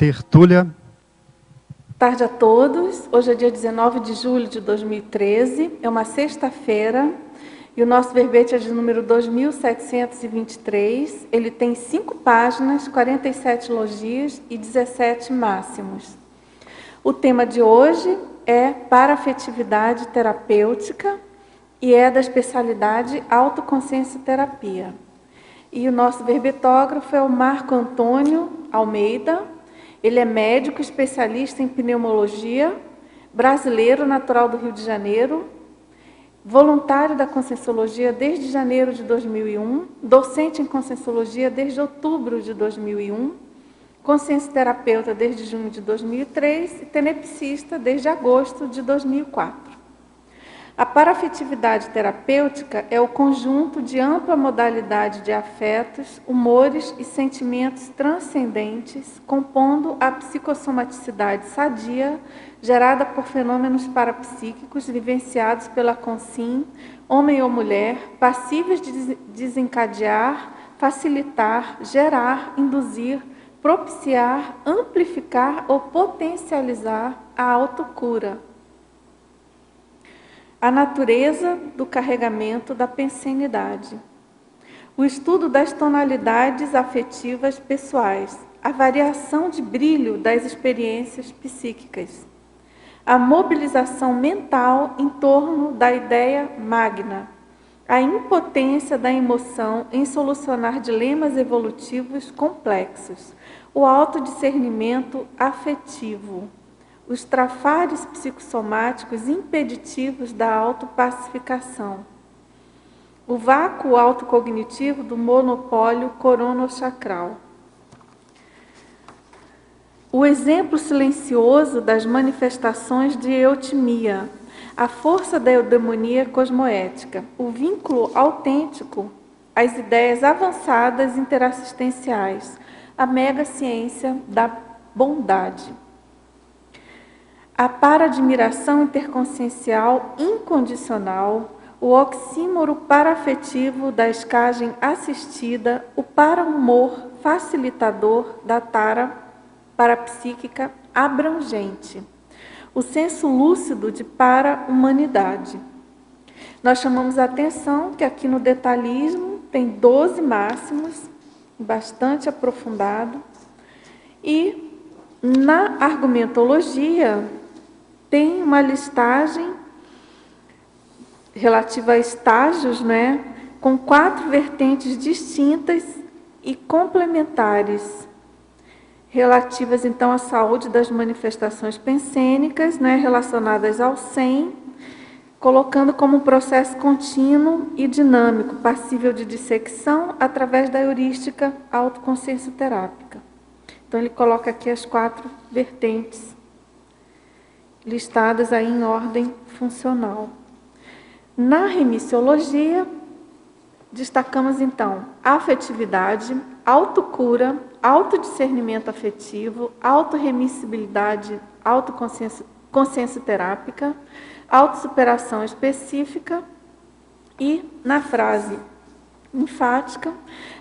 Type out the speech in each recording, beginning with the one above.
tertúlia. Tarde a todos. Hoje é dia 19 de julho de 2013, é uma sexta-feira, e o nosso verbete é de número 2723. Ele tem 5 páginas, 47 logias e 17 máximos. O tema de hoje é Paraafetividade Terapêutica e é da especialidade Autoconsciência Terapia. E o nosso verbetógrafo é o Marco Antônio Almeida. Ele é médico especialista em pneumologia, brasileiro, natural do Rio de Janeiro, voluntário da Conscienciologia desde janeiro de 2001, docente em Conscienciologia desde outubro de 2001, consciencioterapeuta desde junho de 2003 e tenepsista desde agosto de 2004. A paraafetividade terapêutica é o conjunto de ampla modalidade de afetos, humores e sentimentos transcendentes, compondo a psicossomaticidade sadia, gerada por fenômenos parapsíquicos vivenciados pela consciência, homem ou mulher, passíveis de desencadear, facilitar, gerar, induzir, propiciar, amplificar ou potencializar a autocura. A natureza do carregamento da pensenidade. O estudo das tonalidades afetivas pessoais. A variação de brilho das experiências psíquicas. A mobilização mental em torno da ideia magna. A impotência da emoção em solucionar dilemas evolutivos complexos. O autodiscernimento afetivo. Os trafares psicossomáticos impeditivos da autopacificação. O vácuo autocognitivo do monopólio coronochacral. O exemplo silencioso das manifestações de eutimia. A força da eudemonia cosmoética. O vínculo autêntico às ideias avançadas interassistenciais. A mega-ciência da bondade. A paradmiração interconsciencial incondicional, o oxímoro paraafetivo da escagem assistida, o para-humor facilitador da tara parapsíquica abrangente, o senso lúcido de para-humanidade. Nós chamamos a atenção que aqui no detalhismo tem 12 máximos, bastante aprofundado, e na argumentologia tem uma listagem relativa a estágios, né, com 4 vertentes distintas e complementares, relativas então à saúde das manifestações pensênicas, né, relacionadas ao SEM, colocando como um processo contínuo e dinâmico, passível de dissecção através da heurística autoconsciencioterápica. Então ele coloca aqui as 4 vertentes listadas aí em ordem funcional. Na remissiologia, destacamos então a afetividade, autocura, autodiscernimento afetivo, autorremissibilidade, autoconsciência terápica, autossuperação específica e, na frase enfática,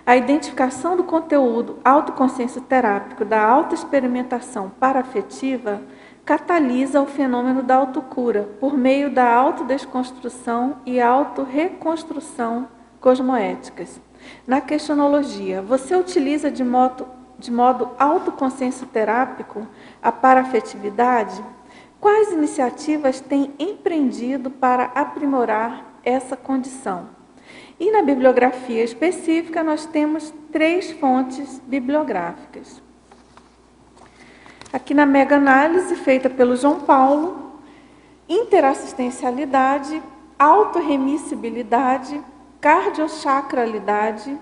a identificação do conteúdo autoconsciência terápico da autoexperimentação paraafetiva catalisa o fenômeno da autocura por meio da autodesconstrução e autorreconstrução cosmoéticas. Na questionologia, você utiliza de modo autoconsciência terápico a paraafetividade? Quais iniciativas tem empreendido para aprimorar essa condição? E na bibliografia específica, nós temos 3 fontes bibliográficas. Aqui na mega-análise, feita pelo João Paulo, interassistencialidade, autorremissibilidade, cardiochacralidade,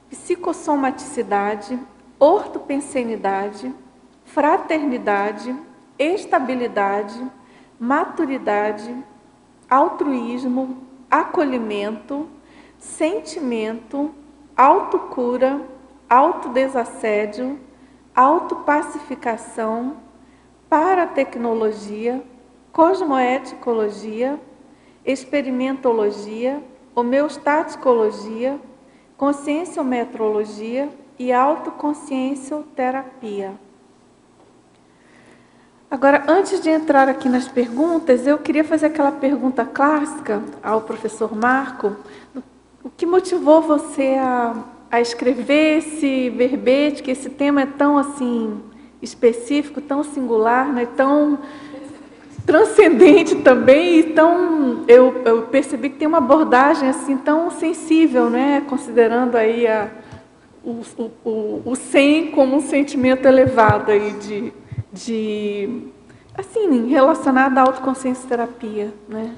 psicossomaticidade, ortopensenidade, fraternidade, estabilidade, maturidade, altruísmo, acolhimento, sentimento, autocura, autodesassédio, autopacificação, paratecnologia, cosmoeticologia, experimentologia, homeostaticologia, conscienciometrologia e autoconsciencioterapia. Agora, antes de entrar aqui nas perguntas, eu queria fazer aquela pergunta clássica ao professor Marco. O que motivou você a escrever esse verbete, que esse tema é tão assim específico, tão singular, né, tão transcendente também, e tão, eu percebi que tem uma abordagem assim tão sensível, né, considerando aí o 100 como um sentimento elevado aí assim, relacionado à autoconsciência terapia, né?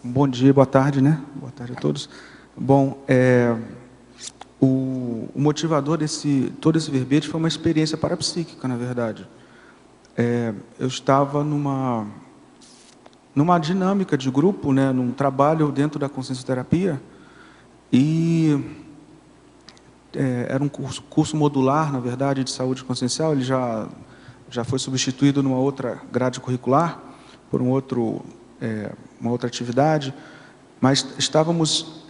Bom dia, boa tarde, né? Boa tarde a todos. Bom, o motivador todo esse verbete foi uma experiência parapsíquica, na verdade. Eu estava numa dinâmica de grupo, né, num trabalho dentro da consciência terapia, e era um curso modular, na verdade, de saúde consciencial. Ele já foi substituído numa outra grade curricular, por uma outra atividade, mas estávamos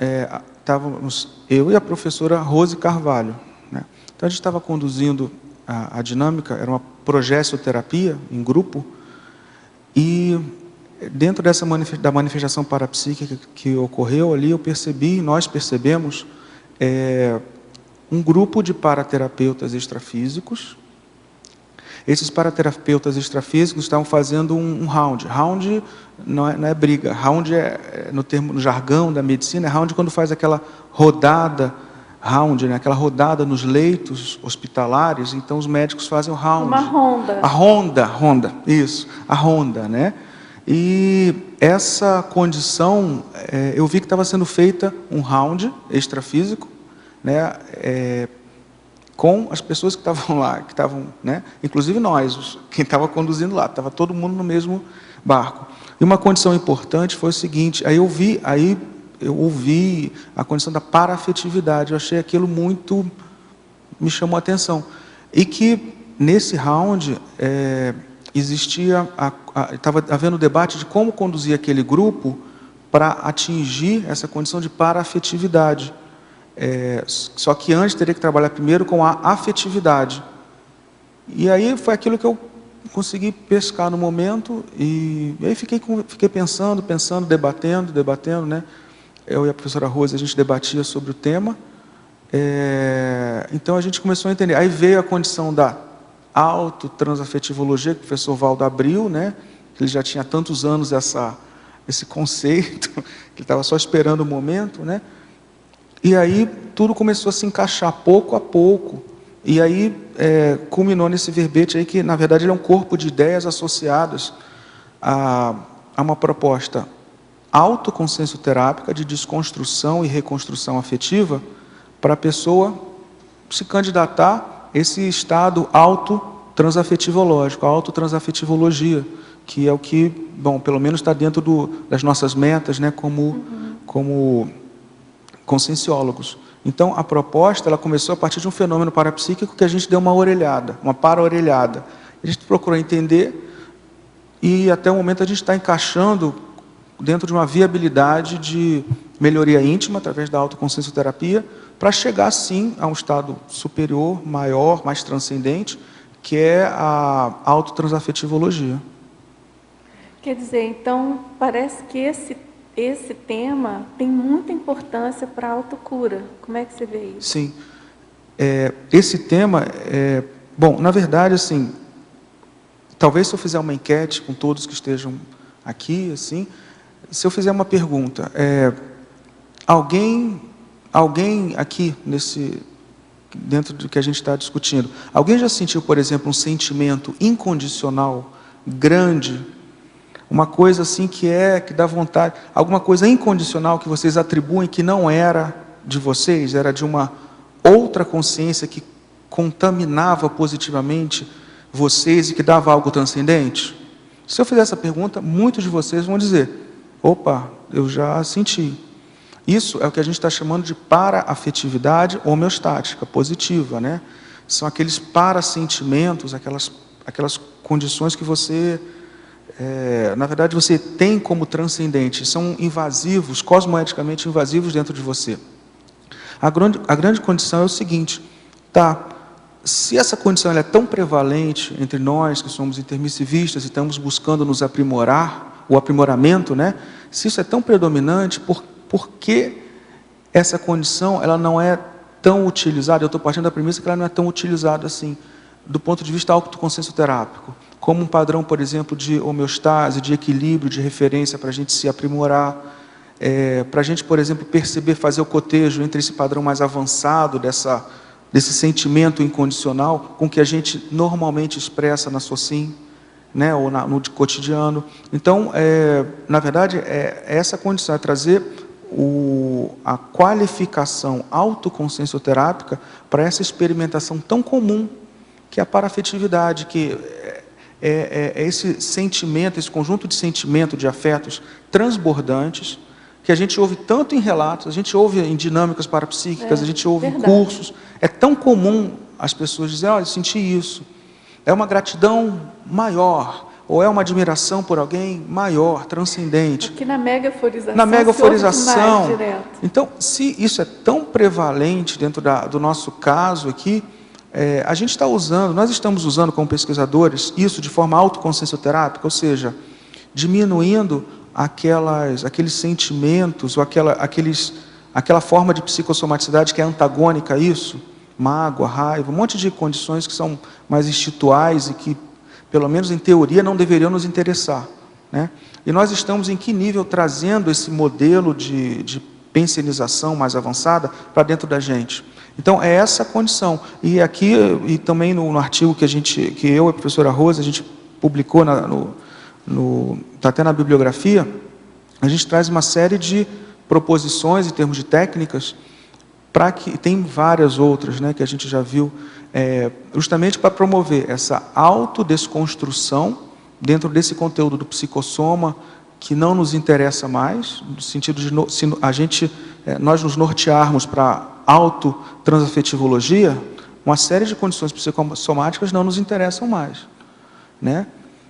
eu e a professora Rose Carvalho, né? Então a gente estava conduzindo a dinâmica, era uma progessoterapia em grupo, e dentro da manifestação parapsíquica que ocorreu ali, nós percebemos um grupo de paraterapeutas extrafísicos. Esses paraterapeutas extrafísicos estavam fazendo um round. Round não é briga. Round no jargão da medicina, é round quando faz aquela rodada, né, aquela rodada nos leitos hospitalares. Então os médicos fazem o round. Uma ronda. A ronda, isso, a ronda, né? E essa condição, eu vi que estava sendo feita um round extrafísico, né? Com as pessoas que estavam lá, né, inclusive nós, quem estava conduzindo lá, estava todo mundo no mesmo barco. E uma condição importante foi o seguinte: eu ouvi a condição da paraafetividade. Eu achei aquilo me chamou a atenção. E que nesse round estava havendo debate de como conduzir aquele grupo para atingir essa condição de paraafetividade. Só que antes teria que trabalhar primeiro com a afetividade. E aí foi aquilo que eu consegui pescar no momento, e aí fiquei pensando, debatendo, né? Eu e a professora Rose, a gente debatia sobre o tema. Então a gente começou a entender. Aí veio a condição da autotransafetivologia, que o professor Valdo abriu, né? Ele já tinha há tantos anos esse conceito, que ele estava só esperando o momento, né? E aí tudo começou a se encaixar pouco a pouco. E aí culminou nesse verbete aí, que na verdade ele é um corpo de ideias associadas a uma proposta autoconsciencioterápica de desconstrução e reconstrução afetiva, para a pessoa se candidatar a esse estado autotransafetivológico, a autotransafetivologia, que é o que, bom, pelo menos está dentro das nossas metas, né, como conscienciólogos. Então, a proposta ela começou a partir de um fenômeno parapsíquico que a gente deu uma para-orelhada. A gente procurou entender, e até o momento a gente está encaixando dentro de uma viabilidade de melhoria íntima, através da autoconsciencioterapia, para chegar, sim, a um estado superior, maior, mais transcendente, que é a autotransafetivologia. Quer dizer, então, parece que esse tema tem muita importância para a autocura. Como é que você vê isso? Sim. Esse tema, bom, na verdade, assim, talvez se eu fizer uma enquete com todos que estejam aqui, assim, se eu fizer uma pergunta, alguém aqui, dentro do que a gente está discutindo, alguém já sentiu, por exemplo, um sentimento incondicional, grande, uma coisa assim que dá vontade, alguma coisa incondicional que vocês atribuem que não era de vocês, era de uma outra consciência que contaminava positivamente vocês e que dava algo transcendente? Se eu fizer essa pergunta, muitos de vocês vão dizer: opa, eu já senti. Isso é o que a gente está chamando de paraafetividade homeostática, positiva, né? São aqueles parasentimentos, aquelas condições que você, na verdade, você tem como transcendente, são invasivos, cosmoeticamente invasivos dentro de você. A grande condição é o seguinte: tá, se essa condição ela é tão prevalente entre nós, que somos intermissivistas e estamos buscando nos aprimorar, o aprimoramento, né? Se isso é tão predominante, por que essa condição ela não é tão utilizada? Eu estou partindo da premissa que ela não é tão utilizada assim, do ponto de vista autoconsciencioterápico, como um padrão, por exemplo, de homeostase, de equilíbrio, de referência para a gente se aprimorar, para a gente, por exemplo, perceber, fazer o cotejo entre esse padrão mais avançado desse sentimento incondicional com que a gente normalmente expressa na SOCIM, né, ou no cotidiano. Então, na verdade, essa condição é trazer a qualificação autoconsciencioterápica para essa experimentação tão comum que é a parafetividade, que é esse sentimento, esse conjunto de sentimento, de afetos transbordantes, que a gente ouve tanto em relatos, a gente ouve em dinâmicas parapsíquicas, a gente ouve em cursos. É tão comum as pessoas dizerem, olha, eu senti isso. É uma gratidão maior, ou é uma admiração por alguém maior, transcendente. Aqui na megaforização. Na megaforização. Então, se isso é tão prevalente dentro do nosso caso aqui, a gente está usando, nós estamos usando como pesquisadores isso de forma autoconsciencioterápica, ou seja, diminuindo aqueles sentimentos, ou aquela forma de psicossomaticidade que é antagônica a isso, mágoa, raiva, um monte de condições que são mais instituais e que, pelo menos em teoria, não deveriam nos interessar, né? E nós estamos em que nível trazendo esse modelo de pensionização mais avançada para dentro da gente? Então, é essa a condição. E aqui, e também no artigo que eu e a professora Rosa, a gente publicou, está até na bibliografia, a gente traz uma série de proposições em termos de técnicas, tem várias outras, né, que a gente já viu, justamente para promover essa autodesconstrução dentro desse conteúdo do psicossoma, que não nos interessa mais, no sentido de nós nos nortearmos para a autotransafetivologia, uma série de condições psicossomáticas não nos interessam mais, né?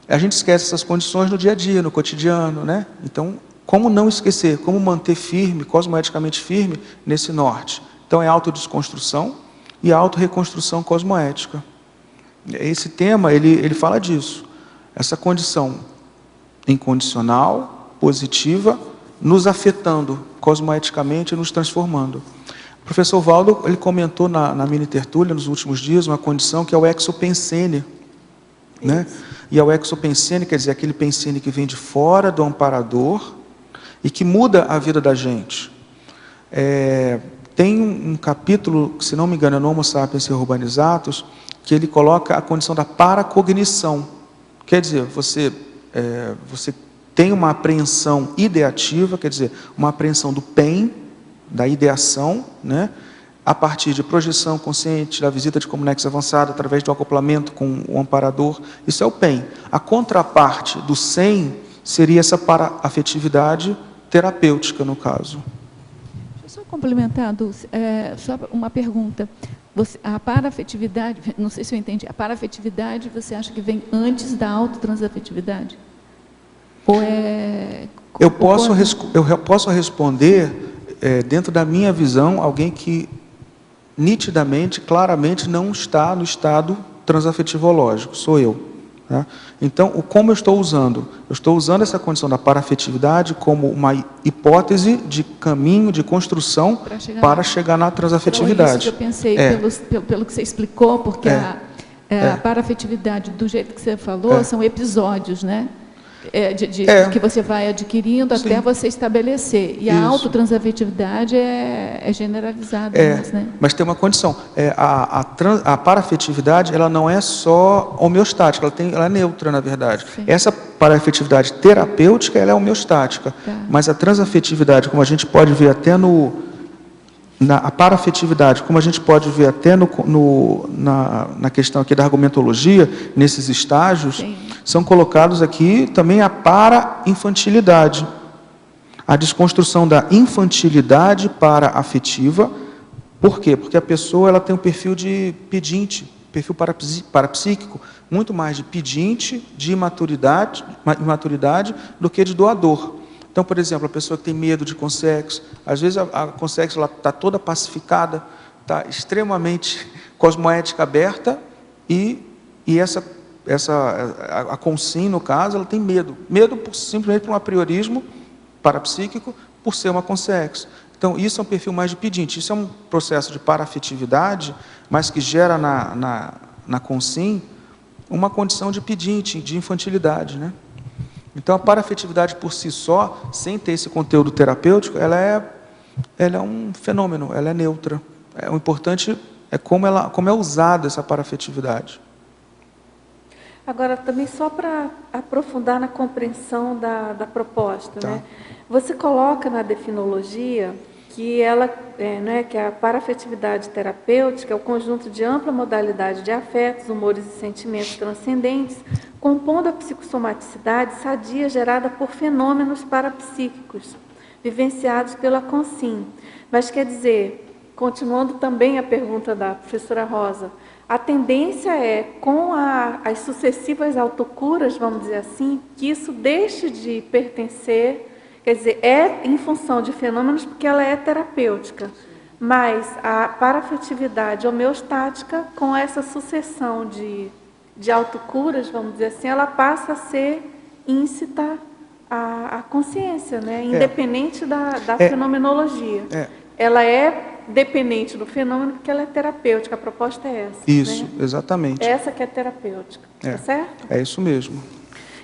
A gente esquece essas condições no dia a dia, no cotidiano, né? Então, como não esquecer? Como manter firme, cosmoeticamente firme, nesse norte? Então, é autodesconstrução e autorreconstrução cosmoética. Esse tema, ele fala disso. Essa condição incondicional, positiva, nos afetando cosmoeticamente e nos transformando. O professor Valdo, ele comentou na mini tertúlia, nos últimos dias, uma condição que é o exopensene, né? E o exopensene, quer dizer, aquele pensene que vem de fora do amparador e que muda a vida da gente. Tem um capítulo, se não me engano, é no Homo Sapiens e Urbanizatus, que ele coloca a condição da paracognição. Quer dizer, você tem uma apreensão ideativa, quer dizer, uma apreensão do PEN, da ideação, né? A partir de projeção consciente, da visita de comunex avançada, através do acoplamento com o amparador. Isso é o PEN. A contraparte do SEM seria essa paraafetividade terapêutica, no caso. Deixa eu só complementar, Dulce, só uma pergunta. A paraafetividade, não sei se eu entendi, a paraafetividade você acha que vem antes da autotransafetividade? Ou eu posso responder, dentro da minha visão, alguém que nitidamente, claramente não está no estado transafetivológico, sou eu. Tá? Então, como eu estou usando? Eu estou usando essa condição da paraafetividade como uma hipótese de caminho, de construção para chegar na transafetividade. Então, é isso que eu pensei, pelo que você explicou, porque a paraafetividade, do jeito que você falou, são episódios, né? Que você vai adquirindo até você estabelecer. E a autotransafetividade é generalizada. Mas tem uma condição. A paraafetividade, ela não é só homeostática, ela é neutra, na verdade. Sim. Essa paraafetividade terapêutica, ela é homeostática. Tá. Mas a transafetividade, como a gente pode ver até a paraafetividade, como a gente pode ver até na questão aqui da argumentologia, nesses estágios, sim, são colocados aqui também a para-infantilidade. A desconstrução da infantilidade para-afetiva. Por quê? Porque a pessoa ela tem um perfil de pedinte, perfil parapsíquico, muito mais de pedinte, de imaturidade do que de doador. Então, por exemplo, a pessoa que tem medo de consexo, às vezes a consexo está toda pacificada, tá extremamente cosmoética aberta e a Consim, no caso, ela tem medo. Simplesmente por um apriorismo parapsíquico, por ser uma consciência. Então, isso é um perfil mais de pedinte. Isso é um processo de paraafetividade, mas que gera na Consim uma condição de pedinte, de infantilidade, né? Então, a paraafetividade por si só, sem ter esse conteúdo terapêutico, ela é um fenômeno, ela é neutra. O importante é como é usada essa paraafetividade. Agora, também só para aprofundar na compreensão da proposta, Tá. né? Você coloca na definologia que que a paraafetividade terapêutica é o conjunto de ampla modalidade de afetos, humores e sentimentos transcendentes, compondo a psicossomaticidade sadia gerada por fenômenos parapsíquicos, vivenciados pela Consim. Mas quer dizer, continuando também a pergunta da professora Rosa, a tendência é, com as sucessivas autocuras, vamos dizer assim, que isso deixe de pertencer, quer dizer, é em função de fenômenos porque ela é terapêutica, mas a paraafetividade homeostática, com essa sucessão de autocuras, vamos dizer assim, ela passa a ser íncita à consciência, né? Independente da fenomenologia. Ela é dependente do fenômeno porque ela é terapêutica, a proposta é essa. Isso, né? exatamente. Essa que é terapêutica, tá certo? É isso mesmo.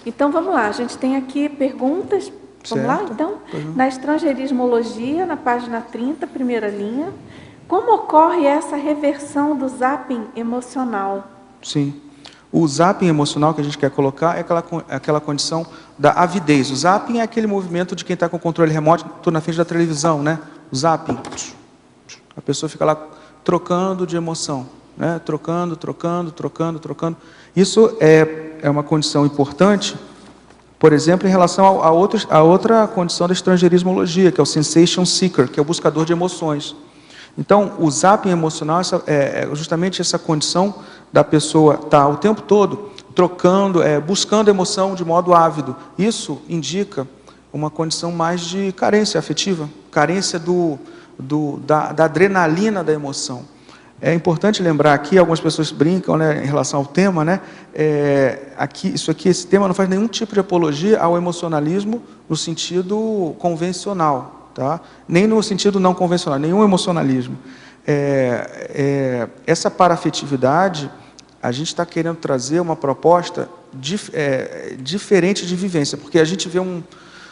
Então, vamos lá, a gente tem aqui perguntas. Vamos lá, então? Na estrangeirismologia, na página 30, primeira linha, como ocorre essa reversão do zapping emocional? Sim. O zapping emocional que a gente quer colocar é aquela condição da avidez. O zapping é aquele movimento de quem está com o controle remoto, estou na frente da televisão, né? O zapping. A pessoa fica lá trocando de emoção, né? Trocando. Isso é uma condição importante, por exemplo, em relação a outra condição da estrangeirismologia, que é o sensation seeker, que é o buscador de emoções. Então, o zapping emocional é justamente essa condição da pessoa estar o tempo todo trocando, buscando emoção de modo ávido. Isso indica uma condição mais de carência afetiva, carência da adrenalina da emoção. É importante lembrar aqui, algumas pessoas brincam, né, em relação ao tema, né, esse tema não faz nenhum tipo de apologia ao emocionalismo no sentido convencional, tá? Nem no sentido não convencional, nenhum emocionalismo. Essa paraafetividade, a gente está querendo trazer uma proposta diferente de vivência, porque a gente vê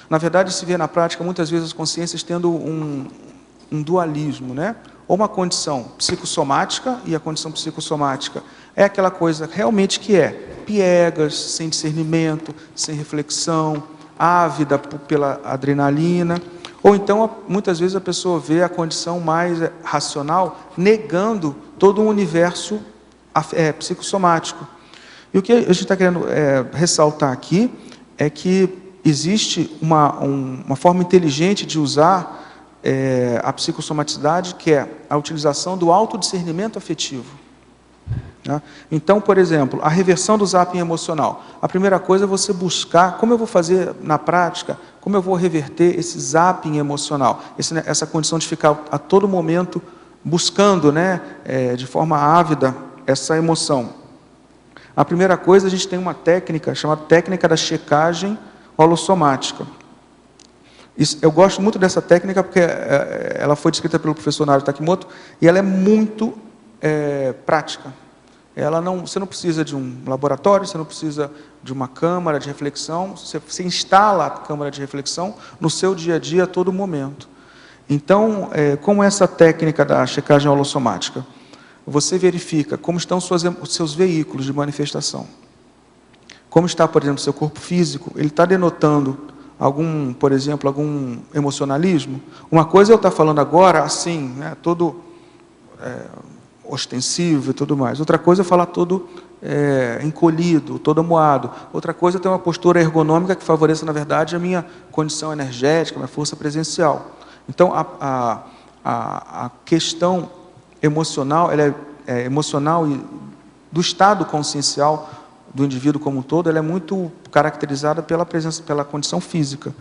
na verdade, se vê na prática, muitas vezes, as consciências tendo um dualismo, né? Ou uma condição psicossomática, e a condição psicossomática é aquela coisa realmente que é piegas, sem discernimento, sem reflexão, ávida pela adrenalina, ou então, muitas vezes, a pessoa vê a condição mais racional negando todo um universo psicossomático. E o que a gente está querendo ressaltar aqui é que existe uma forma inteligente de usar a psicossomaticidade, que é a utilização do autodiscernimento afetivo. Né? Então, por exemplo, a reversão do zapping emocional. A primeira coisa é você buscar, como eu vou fazer na prática, como eu vou reverter esse zapping emocional, essa condição de ficar a todo momento buscando, né, de forma ávida, essa emoção. A primeira coisa, a gente tem uma técnica chamada técnica da checagem holossomática. Eu gosto muito dessa técnica porque ela foi descrita pelo professor Naruto Takimoto e ela é muito prática. Você não precisa de um laboratório, você não precisa de uma câmara de reflexão, você instala a câmara de reflexão no seu dia a dia, a todo momento. Então, como essa técnica da checagem holossomática? Você verifica como estão os seus veículos de manifestação. Como está, por exemplo, o seu corpo físico, ele está denotando por exemplo, algum emocionalismo? Uma coisa é eu estar falando agora assim, né, todo ostensivo e tudo mais. Outra coisa é falar todo encolhido, todo amuado. Outra coisa é ter uma postura ergonômica que favoreça, na verdade, a minha condição energética, a minha força presencial. Então, a questão emocional, ela é emocional e do estado consciencial do indivíduo como um todo, ela é muito caracterizada pela condição física.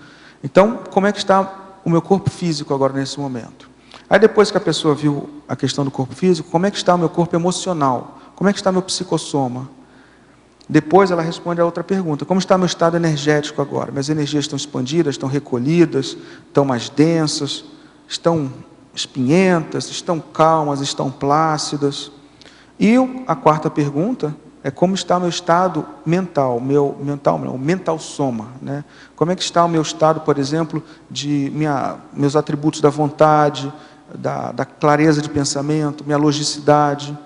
Então, como é que está o meu corpo físico agora nesse momento? Aí depois que a pessoa viu a questão do corpo físico, como é que está o meu corpo emocional? Como é que está meu psicossoma? Depois ela responde a outra pergunta: como está meu estado energético agora? Minhas energias estão expandidas, estão recolhidas, estão mais densas, estão espinhentas, estão calmas, estão plácidas? E a quarta pergunta é: como está o meu estado mental, o mental soma, né? Como é que está o meu estado, por exemplo, de meus atributos da vontade, da clareza de pensamento, minha logicidade,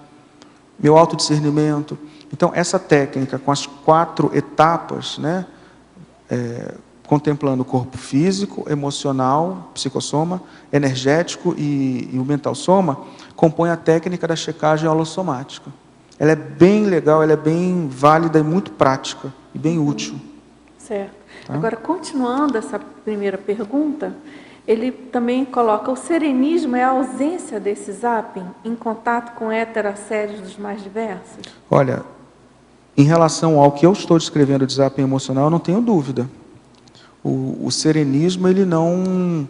meu autodiscernimento? Então, essa técnica, com as 4 etapas, né, contemplando o corpo físico, emocional, psicossoma, energético e o mental soma, compõe a técnica da checagem holossomática. Ela é bem legal, ela é bem válida e muito prática, e bem útil. Certo. Tá? Agora, continuando essa primeira pergunta, ele também coloca: o serenismo é a ausência desse zapping em contato com heterassédios dos mais diversos? Olha, em relação ao que eu estou descrevendo de zapping emocional, eu não tenho dúvida. O serenismo, ele não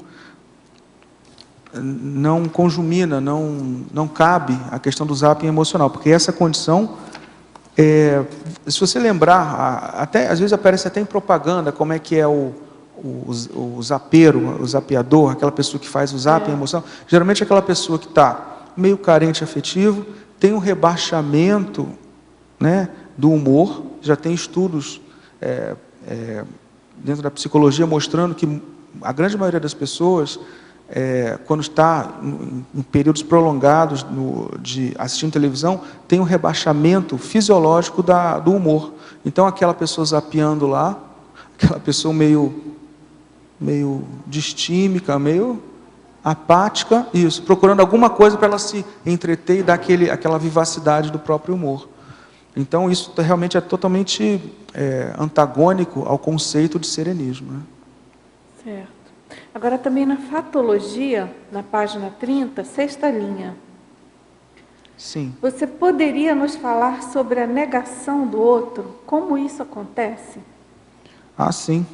conjumina, não cabe a questão do zapping emocional, porque essa condição, se você lembrar, até às vezes aparece até em propaganda como é que é o zapeiro, o zapeador, aquela pessoa que faz o zapping emocional. Geralmente é aquela pessoa que está meio carente afetivo, tem um rebaixamento, né, do humor. Já tem estudos dentro da psicologia mostrando que a grande maioria das pessoas, quando está em períodos prolongados de assistindo televisão, tem um rebaixamento fisiológico do humor. Então, aquela pessoa zapeando lá, aquela pessoa meio distímica, meio apática, isso, procurando alguma coisa para ela se entreter e dar aquela vivacidade do próprio humor. Então, isso realmente é totalmente antagônico ao conceito de serenismo, né? Certo. Agora, também na fatologia, na página 30, 6ª linha. Sim. Você poderia nos falar sobre a negação do outro? Como isso acontece? Ah, sim.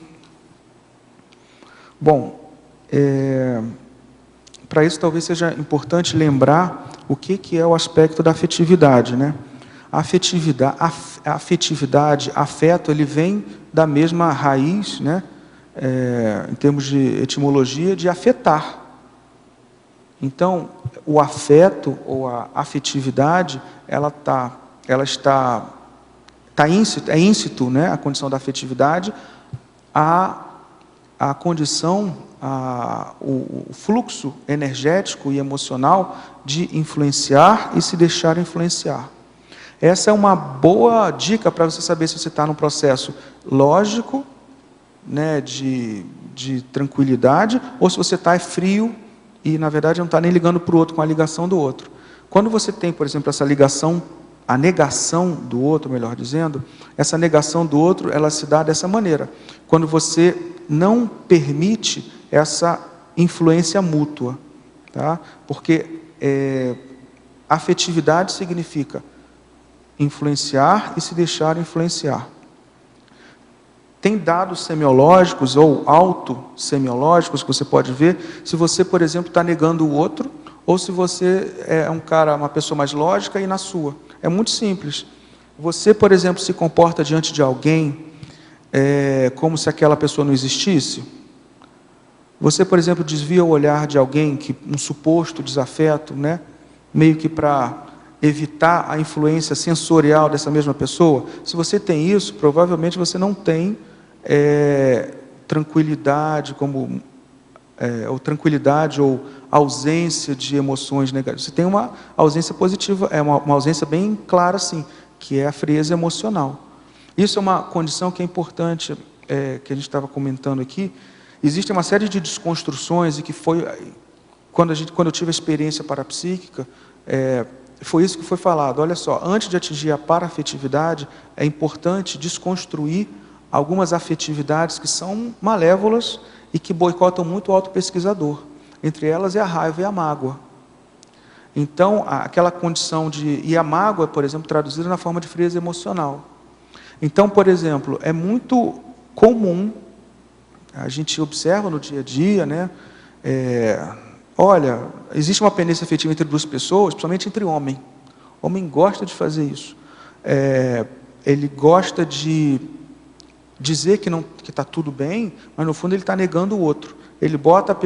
Bom, para isso talvez seja importante lembrar o que é o aspecto da afetividade, né? A afetividade, afeto, ele vem da mesma raiz, né? Em termos de etimologia, de afetar. Então, o afeto ou a afetividade, é íncito, né? A condição da afetividade, a condição, o fluxo energético e emocional de influenciar e se deixar influenciar. Essa é uma boa dica para você saber se você está num processo lógico, né, de tranquilidade, ou se você está frio e, na verdade, não está nem ligando para o outro com a ligação do outro. Quando você tem, por exemplo, essa ligação, a negação do outro, melhor dizendo, essa negação do outro, ela se dá dessa maneira. Quando você não permite essa influência mútua, tá? Porque afetividade significa influenciar e se deixar influenciar. Tem dados semiológicos ou autossemiológicos que você pode ver se você, por exemplo, está negando o outro, ou se você é uma pessoa mais lógica e na sua. É muito simples. Você, por exemplo, se comporta diante de alguém como se aquela pessoa não existisse? Você, por exemplo, desvia o olhar de alguém, um suposto desafeto, né? Meio que para evitar a influência sensorial dessa mesma pessoa? Se você tem isso, provavelmente você não tem tranquilidade, ou tranquilidade ou ausência de emoções negativas. Você tem uma ausência positiva, uma ausência bem clara, sim, que é a frieza emocional. Isso é uma condição que é importante, que a gente estava comentando aqui. Existe uma série de desconstruções e que foi, quando eu tive a experiência parapsíquica, foi isso que foi falado. Olha só, antes de atingir a paraafetividade, é importante desconstruir algumas afetividades que são malévolas e que boicotam muito o autopesquisador. Entre elas é a raiva e a mágoa. Então, aquela condição e a mágoa, por exemplo, traduzida na forma de frieza emocional. Então, por exemplo, é muito comum, a gente observa no dia a dia, né, olha, existe uma pendência afetiva entre duas pessoas, principalmente entre homem. O homem gosta de fazer isso. Ele gosta de dizer que está tudo bem, mas no fundo ele está negando o outro. Ele bota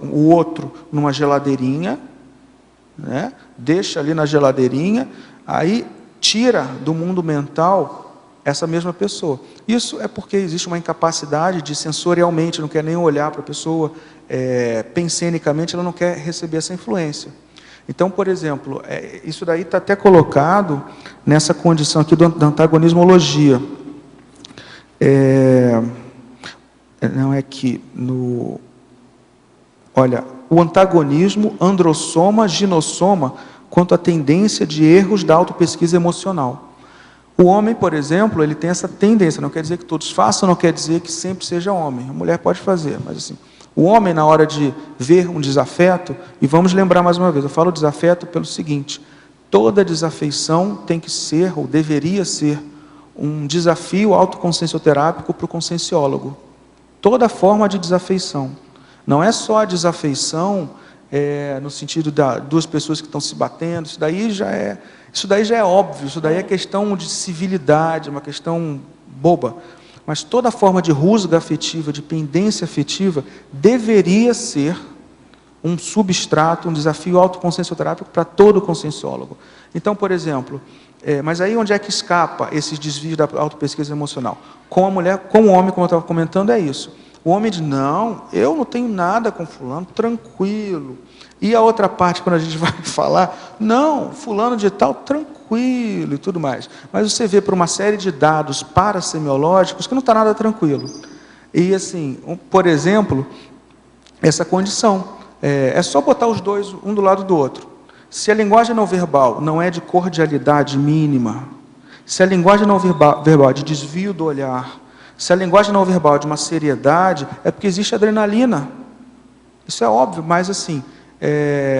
o outro, numa geladeirinha, né? Deixa ali na geladeirinha, aí tira do mundo mental essa mesma pessoa. Isso é porque existe uma incapacidade de sensorialmente, não quer nem olhar para a pessoa, pensenicamente ela não quer receber essa influência. Então, por exemplo, isso daí está até colocado nessa condição aqui da antagonismologia. Não é que olha, o antagonismo, androssoma, ginossoma, quanto à tendência de erros da autopesquisa emocional. O homem, por exemplo, ele tem essa tendência, não quer dizer que todos façam, não quer dizer que sempre seja homem. A mulher pode fazer, mas assim, o homem, na hora de ver um desafeto, e vamos lembrar mais uma vez, eu falo desafeto pelo seguinte: toda desafeição tem que ser, ou deveria ser, um desafio autoconsciencioterápico para o conscienciólogo. Toda forma de desafeição. Não é só a desafeição no sentido de duas pessoas que estão se batendo, isso daí já é óbvio, isso daí é questão de civilidade, uma questão boba. Mas toda forma de rusga afetiva, de pendência afetiva, deveria ser um substrato, um desafio autoconsciencioterápico para todo conscienciólogo. Então, por exemplo, mas aí onde é que escapa esses desvios da autopesquisa emocional? Com a mulher, com o homem, como eu estava comentando, é isso. O homem diz, não, eu não tenho nada com fulano, tranquilo. E a outra parte, quando a gente vai falar, não, fulano de tal, tranquilo e tudo mais. Mas você vê por uma série de dados parasemiológicos que não está nada tranquilo. E assim, por exemplo, essa condição, é só botar os dois um do lado do outro. Se a linguagem não verbal não é de cordialidade mínima, se a linguagem não verbal é de desvio do olhar, se a linguagem não verbal é de uma seriedade, é porque existe adrenalina. Isso é óbvio, mas assim,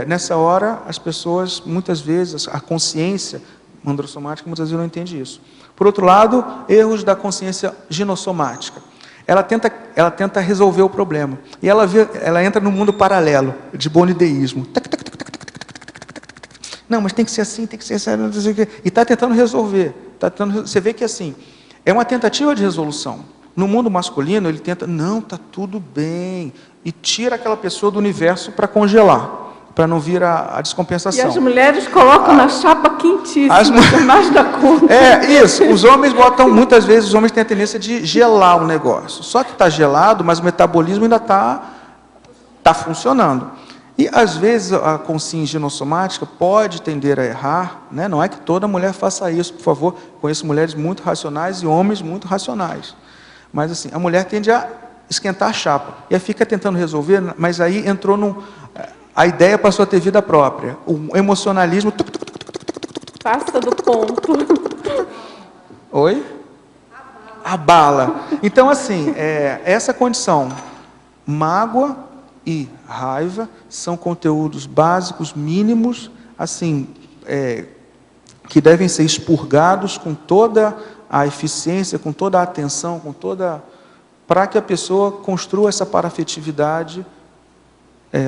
nessa hora, as pessoas, muitas vezes, a consciência androssomática, muitas vezes não entende isso. Por outro lado, erros da consciência ginossomática. Ela tenta resolver o problema. E ela entra no mundo paralelo, de bonideísmo. Não, mas tem que ser assim, tem que ser assim, e está tentando resolver. Você vê que assim, é uma tentativa de resolução. No mundo masculino, ele tenta, não, está tudo bem, e tira aquela pessoa do universo para congelar, para não vir a descompensação. E as mulheres colocam na chapa quentíssima, mais da conta. Isso. Os homens botam, muitas vezes, os homens têm a tendência de gelar o negócio. Só que está gelado, mas o metabolismo ainda está funcionando. E, às vezes, a consciência ginossomática pode tender a errar, né? Não é que toda mulher faça isso, por favor. Conheço mulheres muito racionais e homens muito racionais. Mas, assim, a mulher tende a esquentar a chapa. E aí fica tentando resolver, mas aí entrou a ideia passou a ter vida própria. O emocionalismo... Passa do ponto. Oi? Abala. Então, assim, essa condição, mágoa e raiva são conteúdos básicos, mínimos, assim, que devem ser expurgados com toda a eficiência, com toda a atenção, para que a pessoa construa essa parafetividade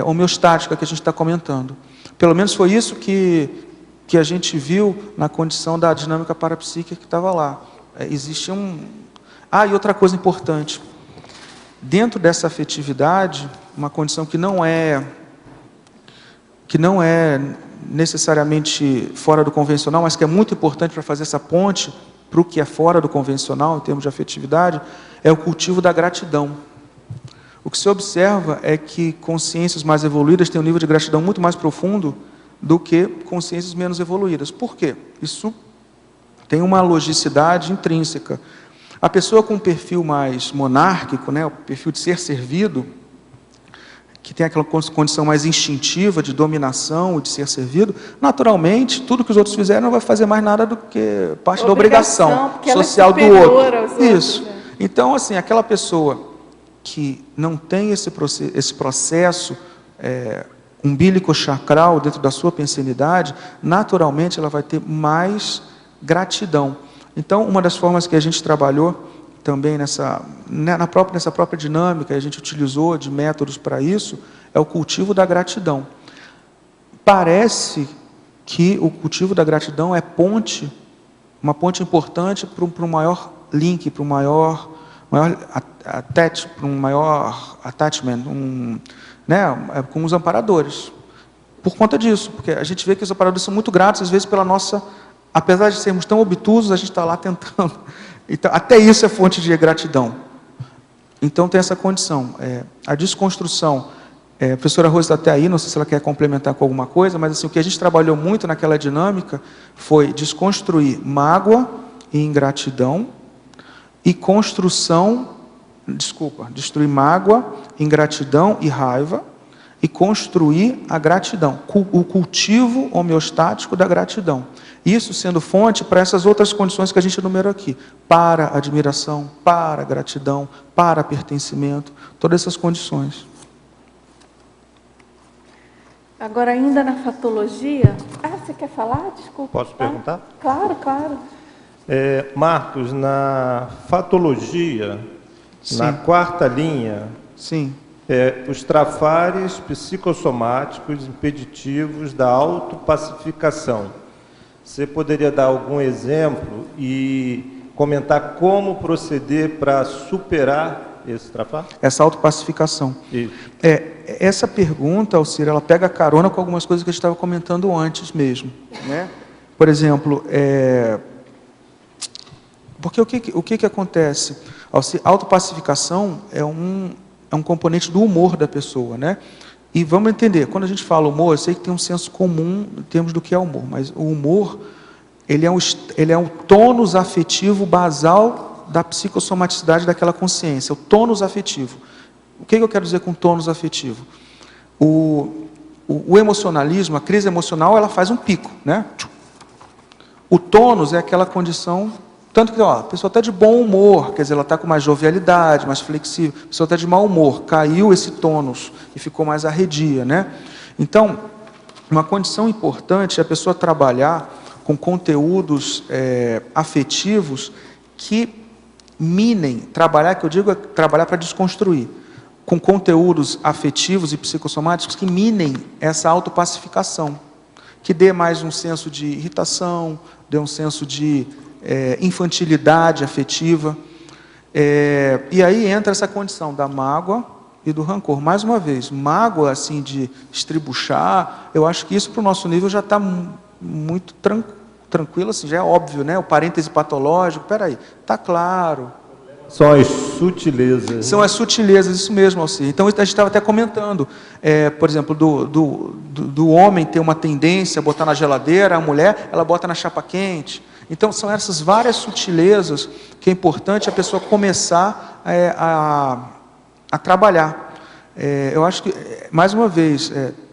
homeostática que a gente está comentando. Pelo menos foi isso que a gente viu na condição da dinâmica parapsíquica que estava lá. Existe e outra coisa importante. Dentro dessa afetividade, uma condição que não é necessariamente fora do convencional, mas que é muito importante para fazer essa ponte para o que é fora do convencional, em termos de afetividade, é o cultivo da gratidão. O que se observa é que consciências mais evoluídas têm um nível de gratidão muito mais profundo do que consciências menos evoluídas. Por quê? Isso tem uma logicidade intrínseca. A pessoa com um perfil mais monárquico, né, o perfil de ser servido, que tem aquela condição mais instintiva de dominação e de ser servido, naturalmente, tudo que os outros fizeram não vai fazer mais nada do que parte da obrigação social do outro. Isso. Então, assim, aquela pessoa que não tem esse processo umbilico-chacral dentro da sua pensenidade, naturalmente ela vai ter mais gratidão. Então, uma das formas que a gente trabalhou também nessa própria dinâmica, a gente utilizou de métodos para isso, é o cultivo da gratidão. Parece que o cultivo da gratidão é uma ponte importante para um maior link, para um maior attachment, com os amparadores. Por conta disso, porque a gente vê que os amparadores são muito gratos, às vezes, pela nossa... Apesar de sermos tão obtusos, a gente está lá tentando. Então, até isso é fonte de gratidão. Então, tem essa condição. A desconstrução... a professora Rose está até aí, não sei se ela quer complementar com alguma coisa, mas assim, o que a gente trabalhou muito naquela dinâmica foi desconstruir mágoa e ingratidão e destruir mágoa, ingratidão e raiva e construir a gratidão, o cultivo homeostático da gratidão. Isso sendo fonte para essas outras condições que a gente enumerou aqui, para admiração, para gratidão, para pertencimento, todas essas condições. Agora, ainda na fatologia... você quer falar? Desculpa. Posso perguntar? Claro, claro. Marcos, na fatologia, Sim. na quarta linha, Sim. Os trafares psicossomáticos impeditivos da autopacificação. Você poderia dar algum exemplo e comentar como proceder para superar esse trafar? Essa autopacificação. Isso. Essa pergunta, Alcira, ela pega carona com algumas coisas que a gente estava comentando antes mesmo. Né? Por exemplo, porque o que acontece? A autopacificação é um componente do humor da pessoa, né? E vamos entender, quando a gente fala humor, eu sei que tem um senso comum em termos do que é humor, mas o humor, ele é um tônus afetivo basal da psicossomaticidade daquela consciência, o tônus afetivo. O que eu quero dizer com tônus afetivo? O emocionalismo, a crise emocional, ela faz um pico, né? O tônus é aquela condição, tanto que a pessoa está de bom humor, quer dizer, ela está com mais jovialidade, mais flexível, a pessoa está de mau humor, caiu esse tônus e ficou mais arredia, né? Então, uma condição importante é a pessoa trabalhar com conteúdos afetivos que minem, trabalhar para desconstruir, com conteúdos afetivos e psicossomáticos que minem essa autopacificação, que dê mais um senso de irritação, dê um senso de infantilidade afetiva, e aí entra essa condição da mágoa e do rancor. Mais uma vez, mágoa assim de estribuchar, eu acho que isso para o nosso nível já está muito tranquilo, assim, já é óbvio, né? O parêntese patológico, peraí, está claro. São as sutilezas. São as sutilezas, isso mesmo, Alcir. Então, a gente estava até comentando, por exemplo, do homem ter uma tendência a botar na geladeira, a mulher, ela bota na chapa quente. Então, são essas várias sutilezas que é importante a pessoa começar a trabalhar. Eu acho que, mais uma vez,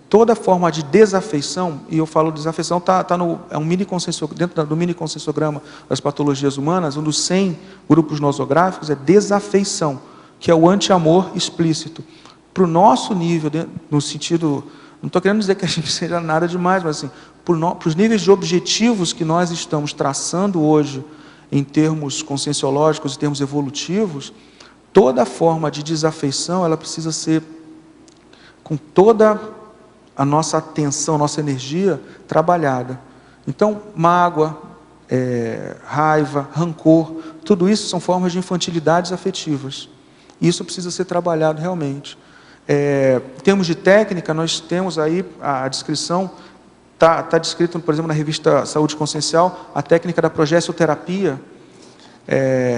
toda forma de desafeição, e eu falo desafeição, é um dentro do mini consensograma das patologias humanas, um dos 100 grupos nosográficos é desafeição, que é o anti-amor explícito. Para o nosso nível, no sentido, não estou querendo dizer que a gente seja nada demais, mas assim, para os níveis de objetivos que nós estamos traçando hoje, em termos conscienciológicos, em termos evolutivos, toda forma de desafeição, ela precisa ser com toda a nossa atenção, a nossa energia trabalhada. Então, mágoa, raiva, rancor, tudo isso são formas de infantilidades afetivas. Isso precisa ser trabalhado realmente. Em termos de técnica, nós temos aí a descrição, está descrito, por exemplo, na revista Saúde Consciencial, a técnica da progessoterapia,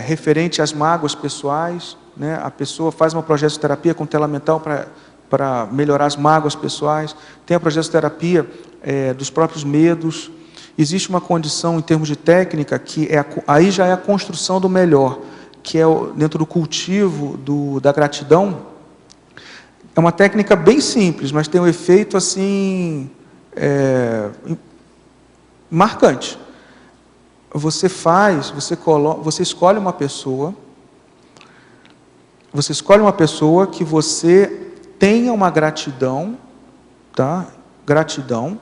referente às mágoas pessoais, né? A pessoa faz uma progessoterapia com tela mental para melhorar as mágoas pessoais. Tem a progessoterapia dos próprios medos. Existe uma condição em termos de técnica que aí já é a construção do melhor, que é dentro do cultivo da gratidão. É uma técnica bem simples, mas tem um efeito assim marcante. Você escolhe uma pessoa que você tenha uma gratidão, tá? Gratidão,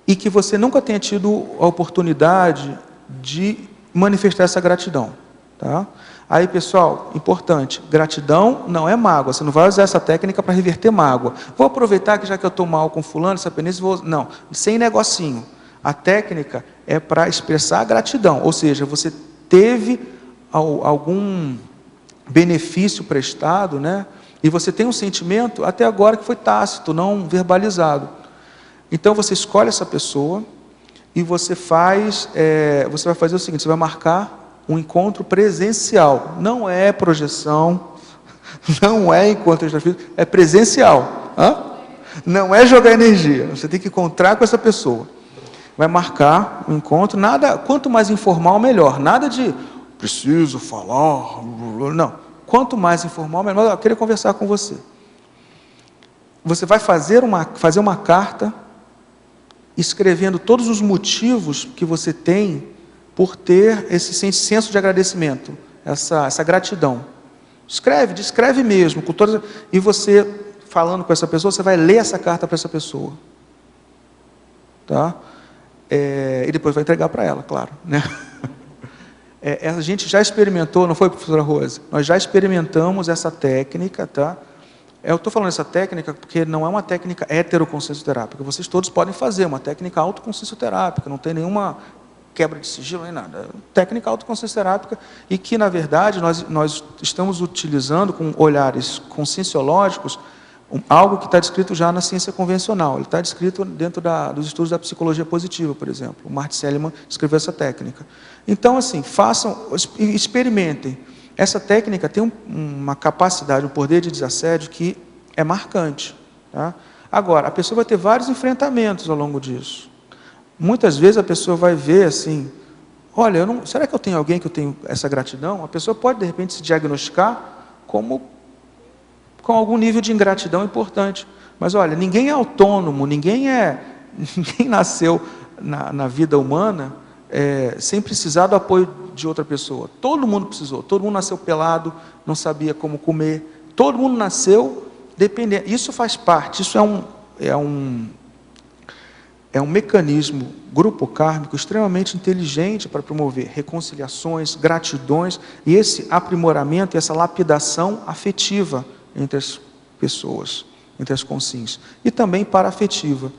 e que você nunca tenha tido a oportunidade de manifestar essa gratidão, Tá? Aí, pessoal, importante, gratidão não é mágoa. Você não vai usar essa técnica para reverter mágoa. Vou aproveitar que já que eu estou mal com fulano, essa península, vou... Não, sem negocinho. A técnica é para expressar gratidão, ou seja, você teve algum benefício prestado, né? E você tem um sentimento, até agora, que foi tácito, não verbalizado. Então, você escolhe essa pessoa e você vai fazer o seguinte, você vai marcar um encontro presencial. Não é projeção, não é encontro extrafísico, é presencial. Não é jogar energia, você tem que encontrar com essa pessoa. Vai marcar um encontro, quanto mais informal, melhor. Nada de, preciso falar, não. Quanto mais informal, melhor. Eu queria conversar com você. Você vai fazer uma carta, escrevendo todos os motivos que você tem por ter esse senso de agradecimento, essa gratidão. Descreve mesmo, e você, falando com essa pessoa, você vai ler essa carta para essa pessoa. Tá? E depois vai entregar para ela, claro. Né? A gente já experimentou, não foi, professora Rose? Nós já experimentamos essa técnica, tá? Eu estou falando essa técnica porque não é uma técnica heteroconsciencioterápica. Vocês todos podem fazer uma técnica autoconsciencioterápica, não tem nenhuma quebra de sigilo nem nada. Técnica autoconsciencioterápica e que, na verdade, nós estamos utilizando com olhares conscienciológicos algo que está descrito já na ciência convencional. Ele está descrito dentro dos estudos da psicologia positiva, por exemplo. O Martin Seligman escreveu essa técnica. Então, assim, experimentem. Essa técnica tem uma capacidade, um poder de desassédio que é marcante. Tá? Agora, a pessoa vai ter vários enfrentamentos ao longo disso. Muitas vezes a pessoa vai ver assim, olha, será que eu tenho alguém que eu tenho essa gratidão? A pessoa pode, de repente, se diagnosticar com algum nível de ingratidão importante. Mas, olha, ninguém é autônomo, ninguém nasceu na vida humana sem precisar do apoio de outra pessoa. Todo mundo precisou, todo mundo nasceu pelado, não sabia como comer, todo mundo nasceu dependendo. Isso faz parte, isso é um mecanismo grupo kármico extremamente inteligente para promover reconciliações, gratidões e esse aprimoramento, essa lapidação afetiva entre as pessoas, entre as consciências, e também paraafetiva.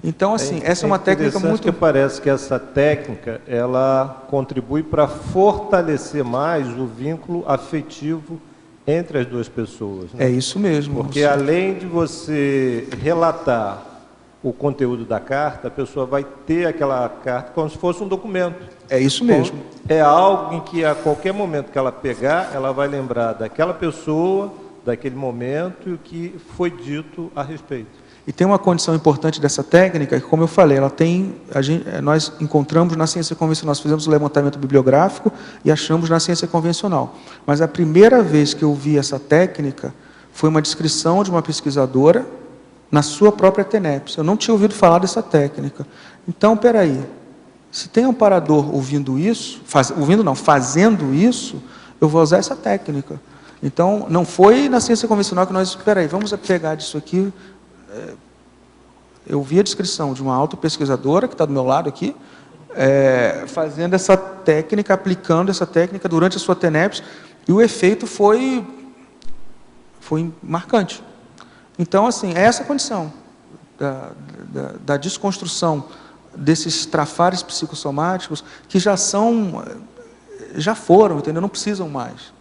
Então, assim, essa é uma técnica muito... que parece que essa técnica, ela contribui para fortalecer mais o vínculo afetivo entre as duas pessoas. Né? É isso mesmo. Porque além de você relatar o conteúdo da carta, a pessoa vai ter aquela carta como se fosse um documento. É isso mesmo. É algo em que a qualquer momento que ela pegar, ela vai lembrar daquela pessoa, daquele momento e o que foi dito a respeito. E tem uma condição importante dessa técnica, que, como eu falei, nós encontramos na ciência convencional, nós fizemos um levantamento bibliográfico e achamos na ciência convencional. Mas a primeira vez que eu vi essa técnica foi uma descrição de uma pesquisadora na sua própria TENEPS. Eu não tinha ouvido falar dessa técnica. Então, peraí, se tem um amparador ouvindo isso, fazendo isso, eu vou usar essa técnica. Então, não foi na ciência convencional que nós, vamos pegar disso aqui. Eu vi a descrição de uma autopesquisadora, que está do meu lado aqui, fazendo essa técnica, aplicando essa técnica durante a sua TENEPS, e o efeito foi marcante. Então, assim, é essa a condição da desconstrução desses trafares psicossomáticos que já foram, entendeu? Não precisam mais.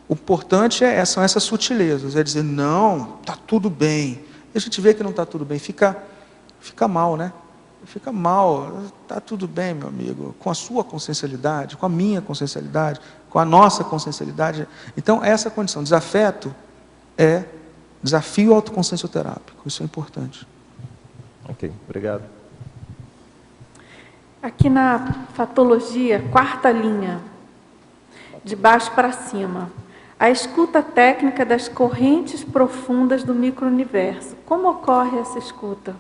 O importante são essas sutilezas, é dizer, não, está tudo bem. E a gente vê que não está tudo bem, fica mal, né? Fica mal, está tudo bem, meu amigo, com a sua consciencialidade, com a minha consciencialidade, com a nossa consciencialidade. Então, essa condição, desafeto é desafio autoconsciencioterápico, isso é importante. Ok, obrigado. Aqui na fatologia, quarta linha, de baixo para cima, a escuta técnica das correntes profundas do micro-universo. Como ocorre essa escuta?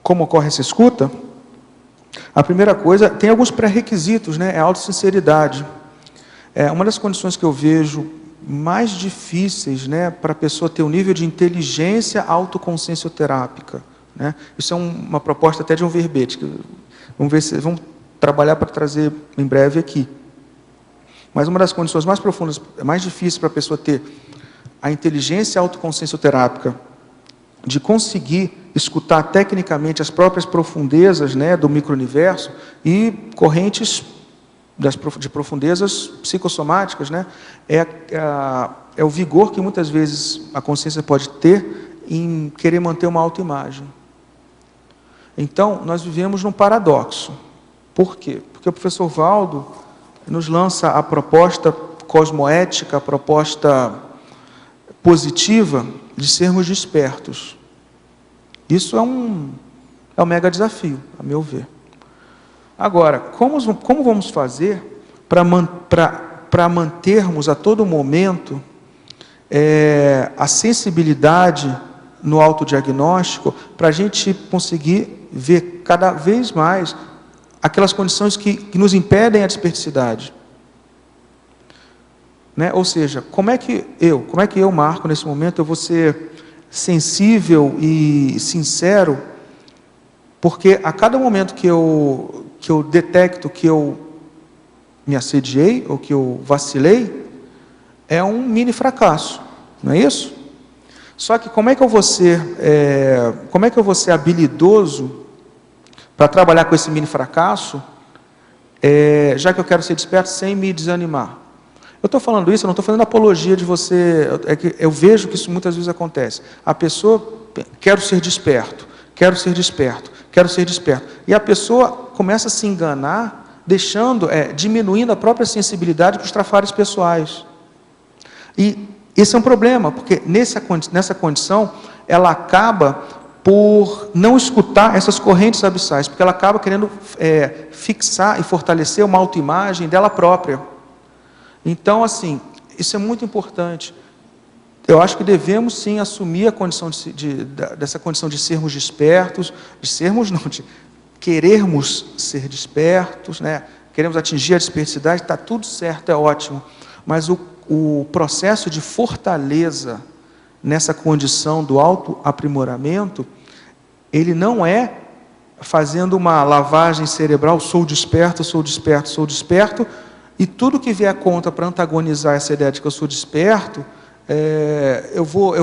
Como ocorre essa escuta? A primeira coisa, tem alguns pré-requisitos, né? É a autossinceridade. Uma das condições que eu vejo mais difíceis, né, para a pessoa ter um nível de inteligência autoconsciencioterápica, né? Isso é uma proposta até de um verbete. Vamos trabalhar para trazer em breve aqui. Mas uma das condições mais profundas, mais difíceis para a pessoa ter a inteligência autoconsciencioterápica, de conseguir escutar tecnicamente as próprias profundezas, né, do micro-universo e correntes de profundezas psicossomáticas, né, é o vigor que muitas vezes a consciência pode ter em querer manter uma autoimagem. Então, nós vivemos num paradoxo. Por quê? Porque o professor Valdo nos lança a proposta cosmoética, a proposta positiva de sermos despertos. Isso é um mega desafio, a meu ver. Agora, como vamos fazer para mantermos a todo momento a sensibilidade no autodiagnóstico, para a gente conseguir ver cada vez mais aquelas condições que nos impedem a desperticidade? Né? Ou seja, como é que eu, Marco, nesse momento, eu vou ser sensível e sincero, porque a cada momento que eu detecto que eu me assediei, ou que eu vacilei, é um mini fracasso, não é isso? Só que como é que eu vou ser habilidoso para trabalhar com esse mini fracasso, já que eu quero ser desperto sem me desanimar? Eu estou falando isso, eu não estou fazendo apologia de você, é que eu vejo que isso muitas vezes acontece. A pessoa, quero ser desperto, quero ser desperto, quero ser desperto. E a pessoa começa a se enganar, diminuindo a própria sensibilidade para os trafares pessoais. E esse é um problema, porque nessa condição, ela acaba por não escutar essas correntes abissais, porque ela acaba querendo fixar e fortalecer uma autoimagem dela própria. Então, assim, isso é muito importante. Eu acho que devemos, sim, assumir a condição dessa condição de sermos despertos, de querermos ser despertos, né? Queremos atingir a desperticidade, está tudo certo, é ótimo. Mas o processo de fortaleza nessa condição do autoaprimoramento, ele não é fazendo uma lavagem cerebral, sou desperto, sou desperto, sou desperto, e tudo que vier contra para antagonizar essa ideia de que eu sou desperto, eu vou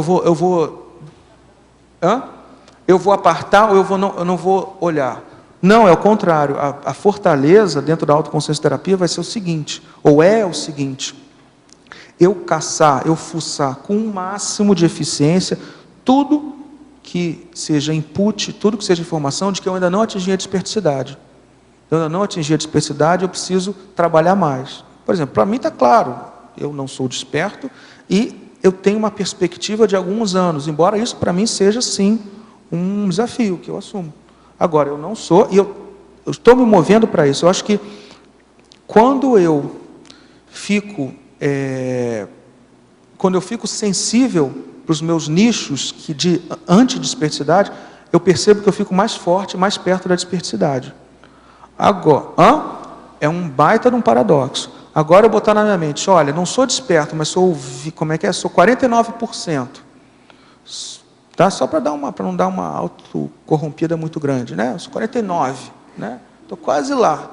apartar ou eu não vou olhar. Não, é o contrário. A fortaleza dentro da autoconsciencioterapia vai ser o seguinte, ou é o seguinte: eu caçar, eu fuçar com o máximo de eficiência tudo que seja input, tudo que seja informação de que eu ainda não atingi a desperticidade. Eu ainda não atingi a desperticidade, eu preciso trabalhar mais. Por exemplo, para mim está claro, eu não sou desperto e eu tenho uma perspectiva de alguns anos, embora isso para mim seja, sim, um desafio que eu assumo. Agora, eu não sou, e eu estou me movendo para isso. Eu acho que quando eu fico sensível para os meus nichos de antidesperticidade, eu percebo que eu fico mais forte, mais perto da desperticidade. Agora, é um baita de um paradoxo. Agora eu botar na minha mente, olha, não sou desperto, mas sou 49%. Tá? Só para não dar uma autocorrompida muito grande, né? Eu sou 49%, né? Estou quase lá.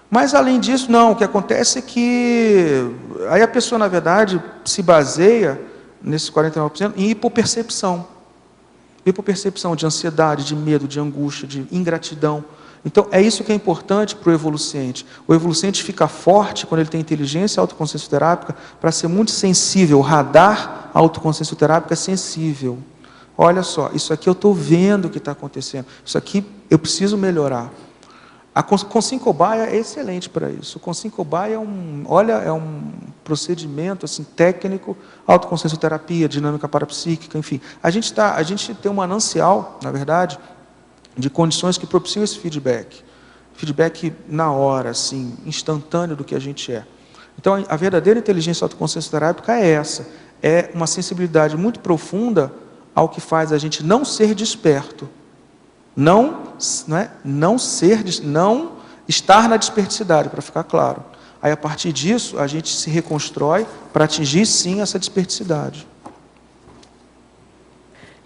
Mas, além disso, não, o que acontece é que aí a pessoa, na verdade, se baseia, nesses 49%, em hipopercepção. Hipopercepção de ansiedade, de medo, de angústia, de ingratidão. Então, é isso que é importante para o evoluciente. O evoluciente fica forte quando ele tem inteligência autoconsciencioterápica para ser muito sensível. O radar autoconsciencioterápico é sensível. Olha só, isso aqui eu estou vendo o que está acontecendo. Isso aqui eu preciso melhorar. A Consyncobaia é excelente para isso. O Consyncobaia é um procedimento assim, técnico, autoconsciencioterapia, dinâmica parapsíquica, enfim. A gente tem um manancial, na verdade, de condições que propiciam esse feedback. Feedback na hora, assim, instantâneo do que a gente é. Então, a verdadeira inteligência autoconsciencioterápica é essa. É uma sensibilidade muito profunda ao que faz a gente não ser desperto. Não estar na desperticidade, para ficar claro. Aí, a partir disso, a gente se reconstrói para atingir, sim, essa desperticidade.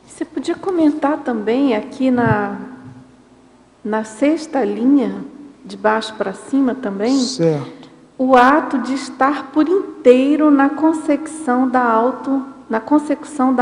Você podia comentar também aqui na sexta linha, de baixo para cima também? Certo. o ato de estar por inteiro na consecução da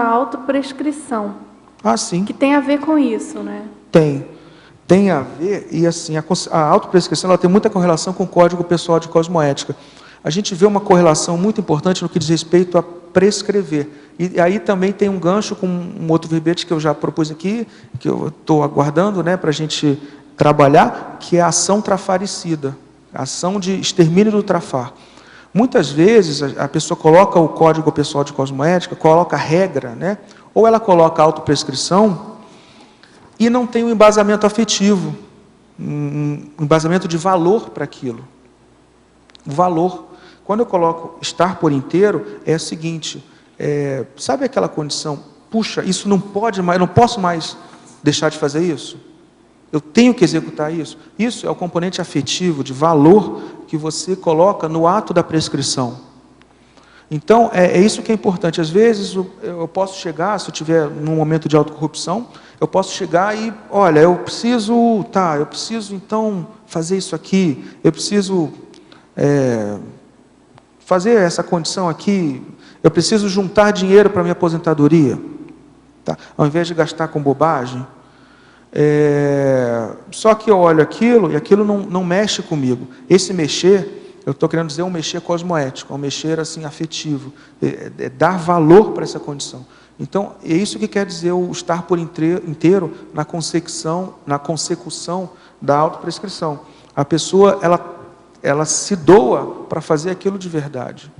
autoprescrição. Ah, sim. Que tem a ver com isso, né? Tem a ver, e assim, a autoprescrição ela tem muita correlação com o Código Pessoal de Cosmoética. A gente vê uma correlação muito importante no que diz respeito a prescrever. E aí também tem um gancho com um outro verbete que eu já propus aqui, que eu estou aguardando, né, para a gente trabalhar, que é a ação trafaricida, a ação de extermínio do trafar. Muitas vezes a pessoa coloca o Código Pessoal de Cosmoética, coloca a regra, né, ou ela coloca a autoprescrição e não tem um embasamento afetivo, um embasamento de valor para aquilo. O valor. Quando eu coloco estar por inteiro, é o seguinte, sabe aquela condição, puxa, isso não pode mais, eu não posso mais deixar de fazer isso? Eu tenho que executar isso? Isso é o componente afetivo, de valor, que você coloca no ato da prescrição. Então, é isso que é importante. Às vezes, eu posso chegar, se eu estiver num momento de autocorrupção, eu posso chegar e, olha, eu preciso então fazer isso aqui, eu preciso fazer essa condição aqui, eu preciso juntar dinheiro para minha aposentadoria, tá? Ao invés de gastar com bobagem. Só que eu olho aquilo e aquilo não mexe comigo. Esse mexer, eu estou querendo dizer um mexer cosmoético, um mexer assim, afetivo, dar valor para essa condição. Então, é isso que quer dizer o estar por inteiro na consecução da autoprescrição. A pessoa, ela se doa para fazer aquilo de verdade.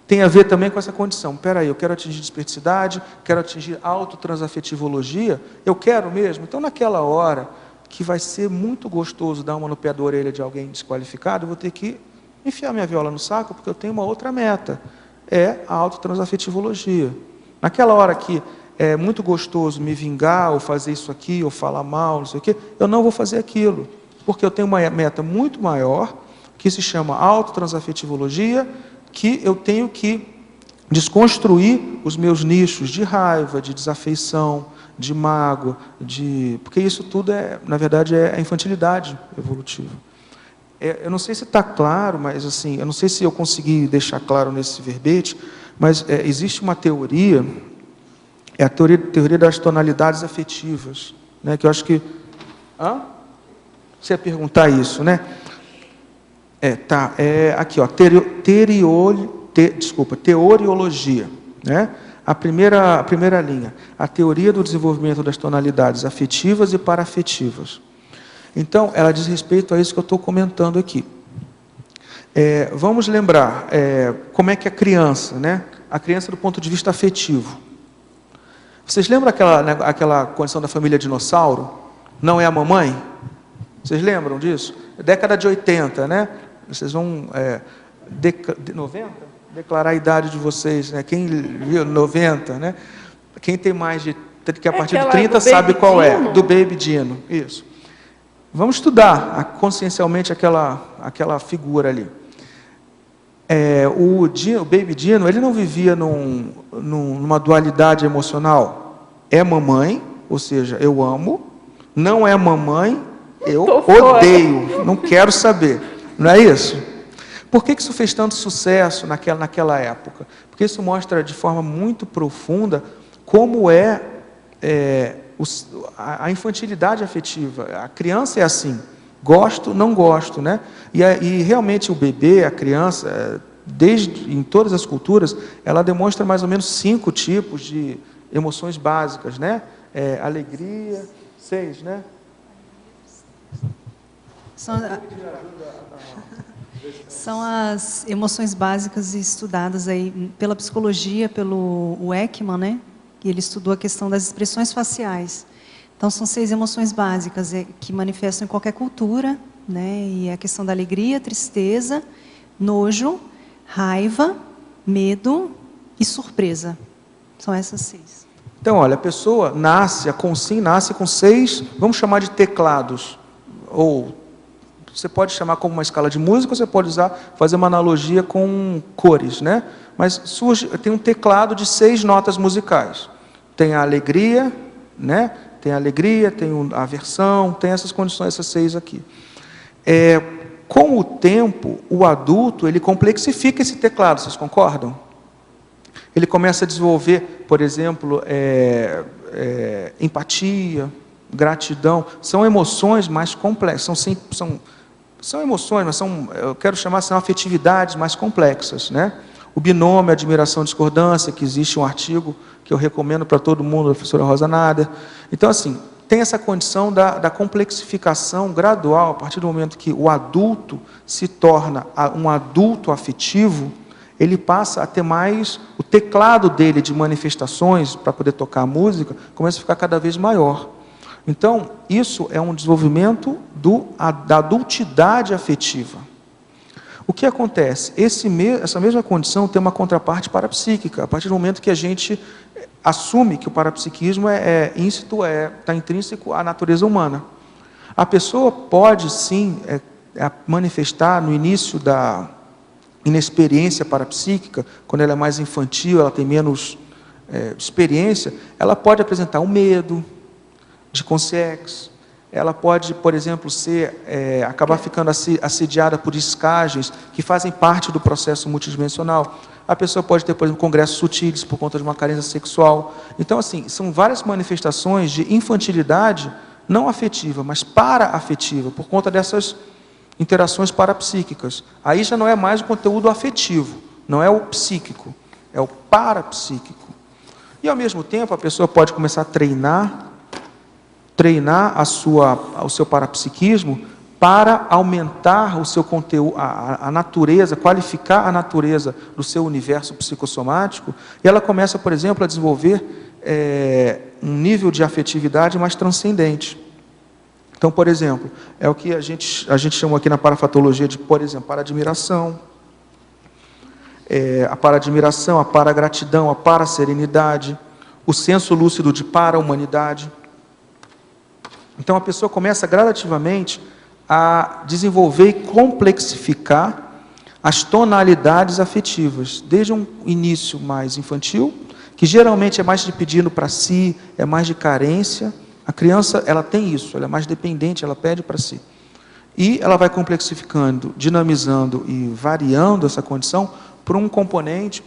Tem a ver também com essa condição. Espera aí, eu quero atingir desperticidade, quero atingir autotransafetivologia, eu quero mesmo. Então, naquela hora que vai ser muito gostoso dar uma no pé da orelha de alguém desqualificado, eu vou ter que enfiar minha viola no saco, porque eu tenho uma outra meta, é a autotransafetivologia. Naquela hora que é muito gostoso me vingar, ou fazer isso aqui, ou falar mal, não sei o quê, eu não vou fazer aquilo, porque eu tenho uma meta muito maior, que se chama autotransafetivologia, que eu tenho que desconstruir os meus nichos de raiva, de desafeição, de mágoa, porque isso tudo na verdade, é a infantilidade evolutiva. Eu não sei se está claro, mas assim, eu não sei se eu consegui deixar claro nesse verbete, mas existe uma teoria, a teoria das tonalidades afetivas, né, que eu acho que... Você ia perguntar isso, né? Aqui, ó, teoriologia, né? A primeira linha, a teoria do desenvolvimento das tonalidades afetivas e paraafetivas. Então, ela diz respeito a isso que eu estou comentando aqui. Vamos lembrar como é que a criança, né? A criança do ponto de vista afetivo. Vocês lembram aquela condição da família dinossauro? Não é a mamãe? Vocês lembram disso? Década de 80, né? Vocês vão 90? Declarar a idade de vocês, né? Quem viu 90, né? Quem tem mais de que a partir de 30 sabe qual é, do Baby Dino. Isso. Vamos estudar consciencialmente aquela figura ali. O Baby Dino, ele não vivia numa dualidade emocional. É mamãe, ou seja, eu amo. Não é mamãe, eu odeio. Não quero saber. Não é isso? Por que isso fez tanto sucesso naquela época? Porque isso mostra de forma muito profunda como a infantilidade afetiva. A criança é assim, gosto, não gosto, né? E realmente o bebê, a criança, em todas as culturas, ela demonstra mais ou menos 5 tipos de emoções básicas, né? Alegria, 6, né? São as emoções básicas estudadas aí pela psicologia, pelo Ekman, né? E ele estudou a questão das expressões faciais. Então, são 6 emoções básicas que manifestam em qualquer cultura, né? E a questão da alegria, tristeza, nojo, raiva, medo e surpresa. São essas 6. Então, olha, a pessoa nasce com 6, vamos chamar de teclados, ou você pode chamar como uma escala de música, você pode fazer uma analogia com cores, né? Mas tem um teclado de 6 notas musicais. Tem a alegria, né? Tem a alegria, tem a aversão, tem essas condições, essas 6 aqui. Com o tempo, o adulto, ele complexifica esse teclado, vocês concordam? Ele começa a desenvolver, por exemplo, empatia, gratidão. São emoções mais complexas, são emoções, mas eu quero chamar, são afetividades mais complexas, né? O binômio, admiração e discordância, que existe um artigo que eu recomendo para todo mundo, da professora Rosa Nader. Então, assim, tem essa condição da complexificação gradual, a partir do momento que o adulto se torna um adulto afetivo, ele passa a ter mais, o teclado dele de manifestações para poder tocar a música, começa a ficar cada vez maior. Então, isso é um desenvolvimento da adultidade afetiva. O que acontece? Essa mesma condição tem uma contraparte parapsíquica, a partir do momento que a gente assume que o parapsiquismo está intrínseco à natureza humana. A pessoa pode, sim, manifestar no início da inexperiência parapsíquica, quando ela é mais infantil, ela tem menos experiência, ela pode apresentar um medo de consciência. Ela pode, por exemplo, acabar ficando assediada por escagens que fazem parte do processo multidimensional. A pessoa pode ter, por exemplo, congressos sutis por conta de uma carência sexual. Então, assim, são várias manifestações de infantilidade não afetiva, mas para-afetiva, por conta dessas interações parapsíquicas. Aí já não é mais o conteúdo afetivo, não é o psíquico, é o parapsíquico. E, ao mesmo tempo, a pessoa pode começar a treinar o seu parapsiquismo para aumentar o seu conteúdo, a natureza, qualificar a natureza do seu universo psicossomático, e ela começa, por exemplo, a desenvolver um nível de afetividade mais transcendente. Então, por exemplo, é o que a gente chamou aqui na parafatologia de, por exemplo, paradmiração, a paradmiração, a paragratidão, a paraserenidade, o senso lúcido de para-humanidade. Então, a pessoa começa gradativamente a desenvolver e complexificar as tonalidades afetivas, desde um início mais infantil, que geralmente é mais de pedindo para si, é mais de carência. A criança, ela tem isso, ela é mais dependente, ela pede para si. E ela vai complexificando, dinamizando e variando essa condição para um componente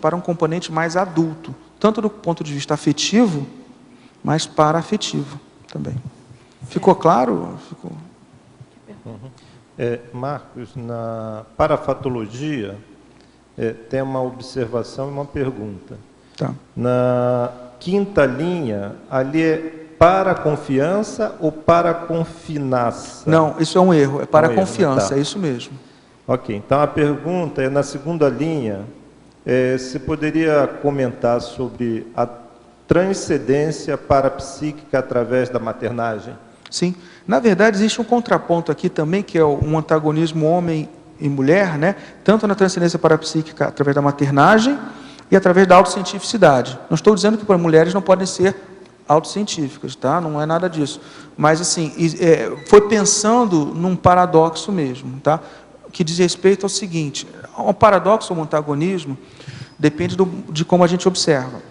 mais adulto, tanto do ponto de vista afetivo, mas para-afetivo também. Ficou claro? Ficou. Marcos, na parafatologia, tem uma observação e uma pergunta. Tá. Na quinta linha, ali é para confiança ou para confinaça? Não, isso é um erro, é para confiança, tá. É isso mesmo. Ok, então a pergunta é na segunda linha, você poderia comentar sobre a transcendência parapsíquica através da maternagem? Sim. Na verdade, existe um contraponto aqui também, que é um antagonismo homem e mulher, né? Tanto na transcendência parapsíquica através da maternagem e através da autocientificidade. Não estou dizendo que mulheres não podem ser autocientíficas, tá? Não é nada disso. Mas, assim, foi pensando num paradoxo mesmo, tá? Que diz respeito ao seguinte: um paradoxo ou um antagonismo depende de como a gente observa.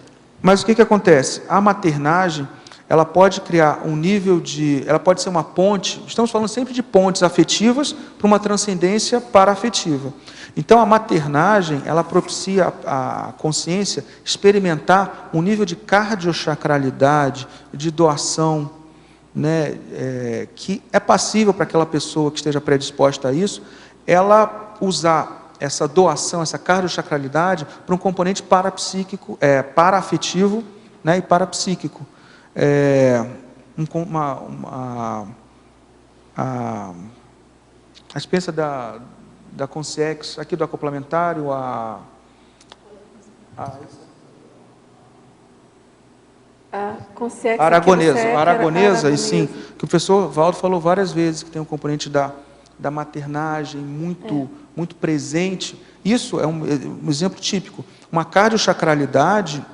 Mas o que acontece? A maternagem, ela pode criar um nível ela pode ser uma ponte, estamos falando sempre de pontes afetivas para uma transcendência paraafetiva. Então, a maternagem, ela propicia a consciência experimentar um nível de cardiochacralidade, de doação, né, que é passível para aquela pessoa que esteja predisposta a isso, ela usar essa doação, essa cardiochacralidade, para um componente parapsíquico, paraafetivo, né, e parapsíquico. A experiência da consciência, aqui do acoplamentário, a consciência aragonesa, e sim, que o professor Valdo falou várias vezes, que tem um componente da maternagem muito presente. Isso é um exemplo típico, uma cardiochacralidade,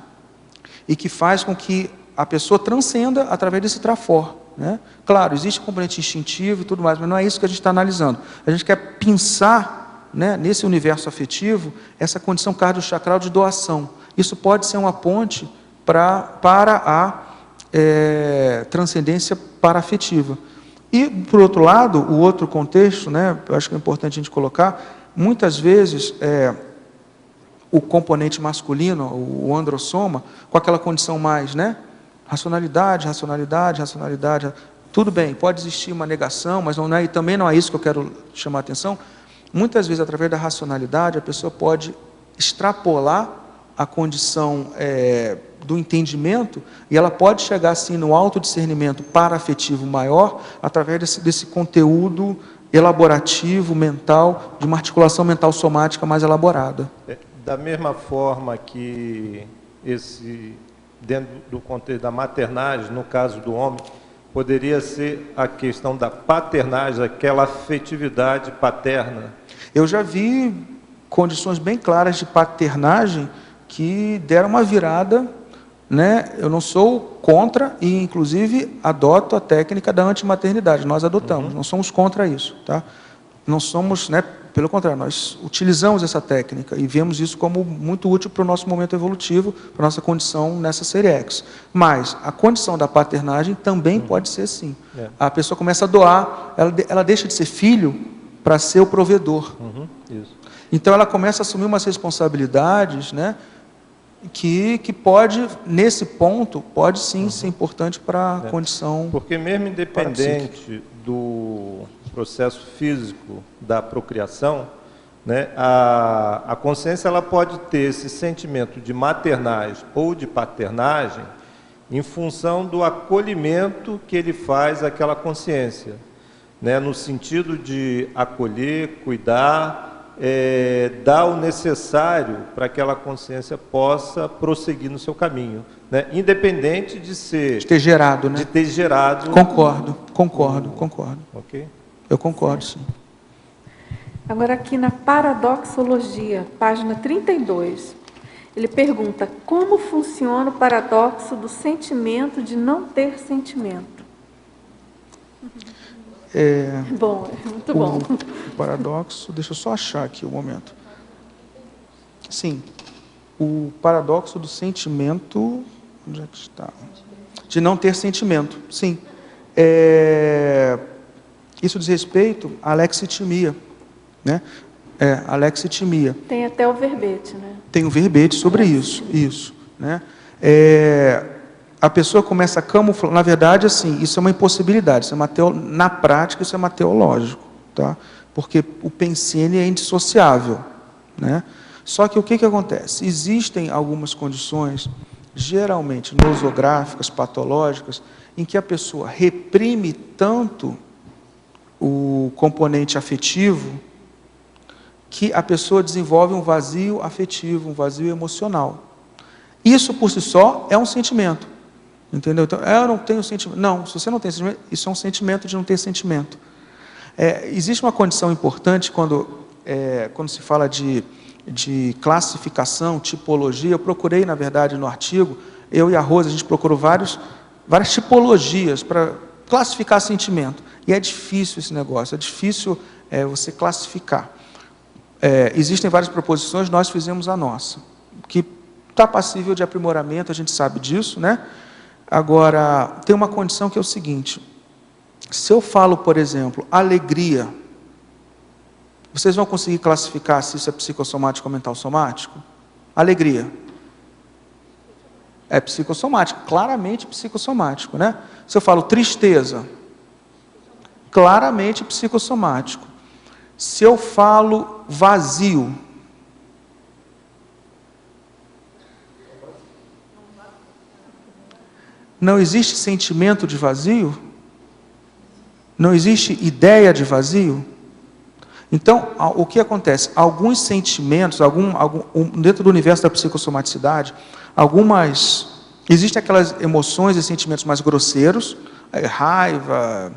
e que faz com que a pessoa transcenda através desse trafor, né? Claro, existe componente instintivo e tudo mais, mas não é isso que a gente está analisando. A gente quer pensar, né, nesse universo afetivo, essa condição cardiochacral de doação. Isso pode ser uma ponte para a transcendência paraafetiva. E, por outro lado, o outro contexto, né, eu acho que é importante a gente colocar, muitas vezes o componente masculino, o androssoma, com aquela condição mais, né, racionalidade, tudo bem, pode existir uma negação, mas não é, e também não é isso que eu quero chamar a atenção. Muitas vezes, através da racionalidade, a pessoa pode extrapolar a condição do entendimento, e ela pode chegar, assim, no autodiscernimento paraafetivo maior, através desse conteúdo elaborativo, mental, de uma articulação mental somática mais elaborada. Da mesma forma que dentro do contexto da maternagem, no caso do homem, poderia ser a questão da paternagem, aquela afetividade paterna? Eu já vi condições bem claras de paternagem que deram uma virada, né? Eu não sou contra e, inclusive, adoto a técnica da antimaternidade. Nós adotamos, não somos contra isso, tá? Não somos, né? Pelo contrário, nós utilizamos essa técnica e vemos isso como muito útil para o nosso momento evolutivo, para a nossa condição nessa série X. Mas a condição da paternagem também pode ser sim. A pessoa começa a doar, ela deixa de ser filho para ser o provedor. Isso. Então ela começa a assumir umas responsabilidades, né, que pode, nesse ponto, pode sim ser importante para a condição. Porque mesmo independente do processo físico da procriação, né, a consciência ela pode ter esse sentimento de maternagem ou de paternagem em função do acolhimento que ele faz àquela consciência, né, no sentido de acolher, cuidar, dar o necessário para que aquela consciência possa prosseguir no seu caminho, né, independente de ser... De ter gerado, né? De ter gerado... Concordo. Ok? Eu concordo, sim. Agora, aqui na Paradoxologia, página 32, ele pergunta: como funciona o paradoxo do sentimento de não ter sentimento? Bom, é muito bom. O paradoxo, deixa eu só achar aqui um momento. Sim, o paradoxo do sentimento, onde é que está? De não ter sentimento, sim. Isso diz respeito à alexitimia, né? Alexitimia. Tem até o verbete, né? Tem um verbete sobre isso, né? A pessoa começa a camuflar, na verdade, assim, isso é uma impossibilidade, isso é na prática isso é mateológico, tá? Porque o pensene é indissociável, né? Só que o que acontece? Existem algumas condições, geralmente nosográficas, patológicas, em que a pessoa reprime tanto o componente afetivo que a pessoa desenvolve um vazio afetivo, um vazio emocional. Isso, por si só, é um sentimento. Entendeu? Então, eu não tenho sentimento. Não, se você não tem sentimento, isso é um sentimento de não ter sentimento. Existe uma condição importante quando se fala de classificação, tipologia. Eu procurei, na verdade, no artigo, eu e a Rosa, a gente procurou várias tipologias para classificar sentimento. E é difícil esse negócio, é difícil você classificar. Existem várias proposições, nós fizemos a nossa, que está passível de aprimoramento, a gente sabe disso, né? Agora, tem uma condição que é o seguinte: se eu falo, por exemplo, alegria, vocês vão conseguir classificar se isso é psicossomático ou mental somático? Alegria é psicossomático, claramente psicossomático, né? Se eu falo tristeza, claramente psicossomático. Se eu falo vazio, não existe sentimento de vazio? Não existe ideia de vazio? Então, o que acontece? Alguns sentimentos, dentro do universo da psicossomaticidade, existem aquelas emoções e sentimentos mais grosseiros, raiva,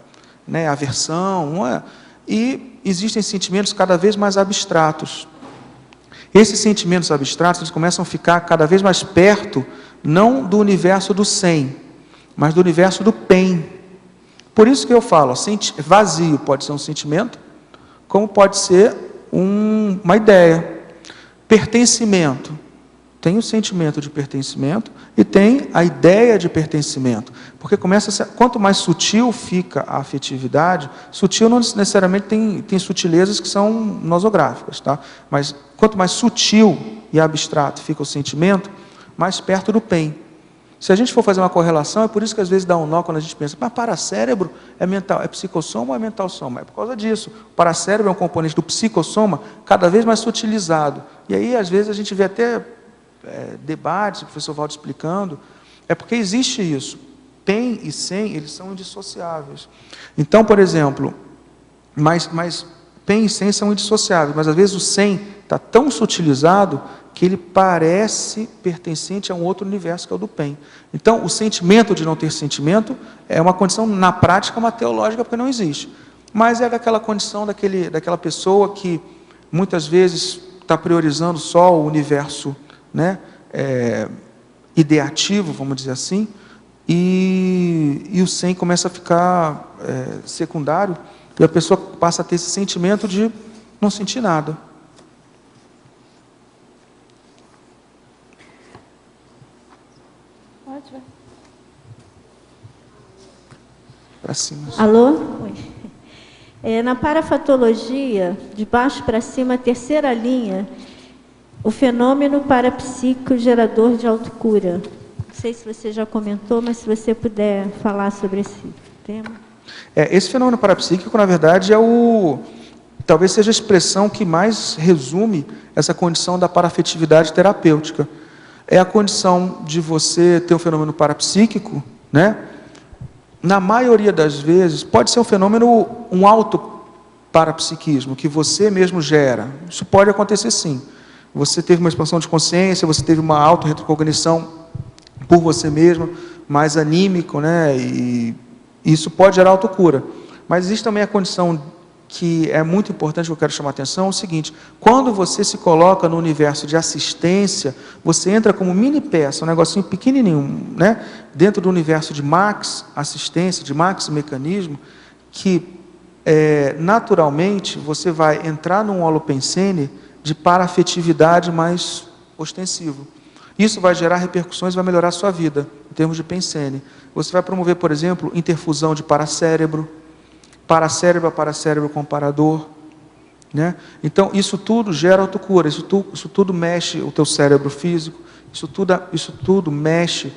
né, aversão, e existem sentimentos cada vez mais abstratos. Esses sentimentos abstratos eles começam a ficar cada vez mais perto, não do universo do sem, mas do universo do pen. Por isso que eu falo, vazio pode ser um sentimento, como pode ser uma ideia. Pertencimento tem o sentimento de pertencimento e tem a ideia de pertencimento. Porque quanto mais sutil fica a afetividade, sutil não necessariamente tem sutilezas que são nosográficas, tá? Mas quanto mais sutil e abstrato fica o sentimento, mais perto do PEN. Se a gente for fazer uma correlação, é por isso que às vezes dá um nó quando a gente pensa, mas paracérebro é mental, é psicossoma ou é mental soma? É por causa disso. O paracérebro é um componente do psicossoma cada vez mais sutilizado. E aí, às vezes, a gente vê até debates, o professor Valdo explicando, é porque existe isso. PEN e SEM, eles são indissociáveis. Então, por exemplo, mas PEN e SEM são indissociáveis, mas às vezes o SEM está tão sutilizado que ele parece pertencente a um outro universo, que é o do PEN. Então, o sentimento de não ter sentimento é uma condição, na prática, uma teológica, porque não existe. Mas é daquela condição daquela pessoa que, muitas vezes, está priorizando só o universo, né, ideativo, vamos dizer assim, e o SEM começa a ficar secundário, e a pessoa passa a ter esse sentimento de não sentir nada. Para cima. Alô? Oi. Na parafatologia, de baixo para cima, a terceira linha, o fenômeno parapsíquico gerador de autocura. Não sei se você já comentou, mas se você puder falar sobre esse tema. Esse fenômeno parapsíquico, na verdade, talvez seja a expressão que mais resume essa condição da parafetividade terapêutica. É a condição de você ter um fenômeno parapsíquico, né? Na maioria das vezes, pode ser um auto-parapsiquismo, que você mesmo gera. Isso pode acontecer sim. Você teve uma expansão de consciência, você teve uma auto-retrocognição por você mesmo, mais anímico, né? E isso pode gerar autocura. Mas existe também a condição que é muito importante, que eu quero chamar a atenção, é o seguinte: quando você se coloca no universo de assistência, você entra como mini peça, um negocinho pequenininho, né? Dentro do universo de max assistência, de max mecanismo, que naturalmente você vai entrar num holopensene de parafetividade mais ostensivo. Isso vai gerar repercussões, vai melhorar a sua vida, em termos de pensene. Você vai promover, por exemplo, interfusão de paracérebro a paracérebro comparador, né? Então, isso tudo gera autocura, isso tudo mexe o teu cérebro físico, isso tudo mexe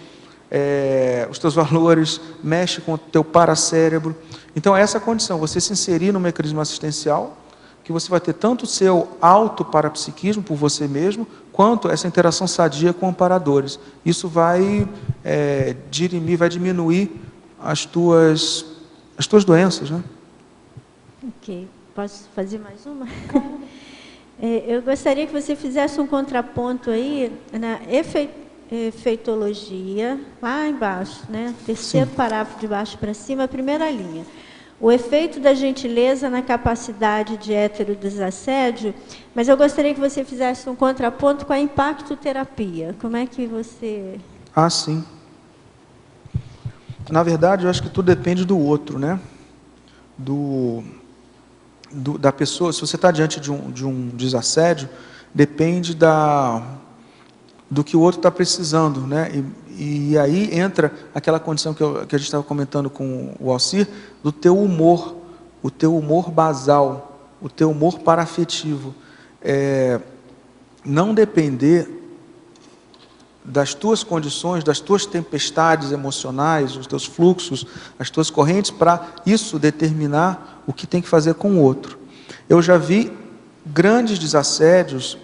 os teus valores, mexe com o teu paracérebro. Então, essa é a condição, você se inserir no mecanismo assistencial, que você vai ter tanto o seu auto-parapsiquismo por você mesmo, quanto essa interação sadia com amparadores. Isso vai dirimir, vai diminuir as tuas doenças, né? Ok. Posso fazer mais uma? Eu gostaria que você fizesse um contraponto aí na efeitologia, lá embaixo, né? Terceiro Sim. Parágrafo de baixo para cima, a primeira linha. O efeito da gentileza na capacidade de heterodesassédio, mas eu gostaria que você fizesse um contraponto com a impactoterapia. Como é que você... Sim. Na verdade, eu acho que tudo depende do outro, né? Da pessoa. Se você está diante de um desassédio, depende do que o outro está precisando, né? E aí entra aquela condição que a gente estava comentando com o Alcir, do teu humor, o teu humor basal, o teu humor parafetivo. Não depender das tuas condições, das tuas tempestades emocionais, os teus fluxos, as tuas correntes, para isso determinar o que tem que fazer com o outro. Eu já vi grandes desassédios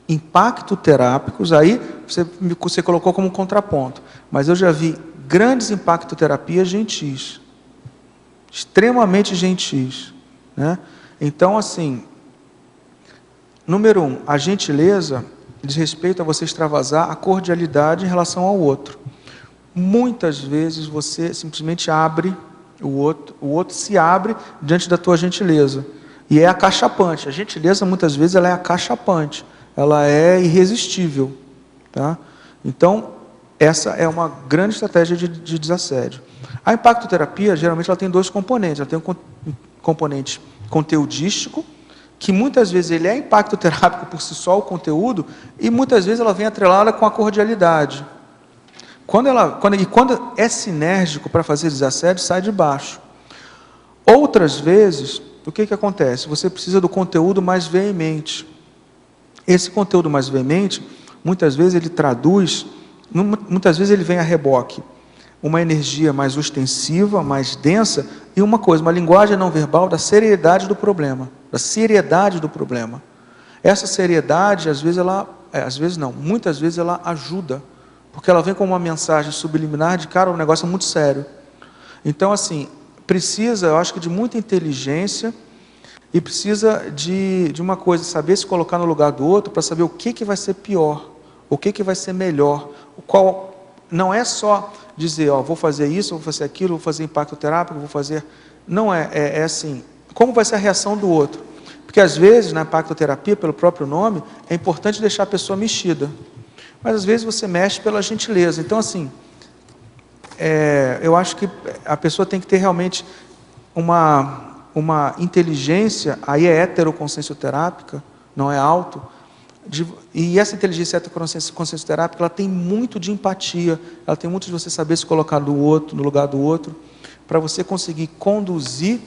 impactoterápicos, aí você colocou como contraponto, mas eu já vi grandes impactoterapias gentis, extremamente gentis, né? Então, assim, número 1, a gentileza diz respeito a você extravasar a cordialidade em relação ao outro. Muitas vezes você simplesmente abre o outro se abre diante da tua gentileza, e é acachapante. A gentileza, muitas vezes, ela é acachapante, ela é irresistível, tá? Então, essa é uma grande estratégia de desassédio. A impactoterapia, geralmente, ela tem dois componentes. Ela tem um componente conteudístico que muitas vezes ele é impactoterápico por si só, o conteúdo, e muitas vezes ela vem atrelada com a cordialidade. Quando é sinérgico para fazer desassédio, sai de baixo. Outras vezes, o que acontece? Você precisa do conteúdo mais veemente. Esse conteúdo mais veemente, muitas vezes ele traduz, muitas vezes ele vem a reboque, uma energia mais ostensiva, mais densa, e uma linguagem não verbal da seriedade do problema, Essa seriedade, muitas vezes ela ajuda, porque ela vem com uma mensagem subliminar de, cara, o negócio é muito sério. Então, assim, precisa, eu acho que de muita inteligência, e precisa de uma coisa, saber se colocar no lugar do outro, para saber o que vai ser pior, o que vai ser melhor, não é só dizer, vou fazer isso, vou fazer aquilo, vou fazer impacto terápico, vou fazer... Não é assim, como vai ser a reação do outro? Porque às vezes, na impactoterapia, pelo próprio nome, é importante deixar a pessoa mexida, mas às vezes você mexe pela gentileza. Então, assim, eu acho que a pessoa tem que ter realmente uma inteligência, aí é heteroconsciencioterápica, não é auto, e essa inteligência heteroconsciencioterápica, ela tem muito de empatia, ela tem muito de você saber se colocar no lugar do outro, para você conseguir conduzir,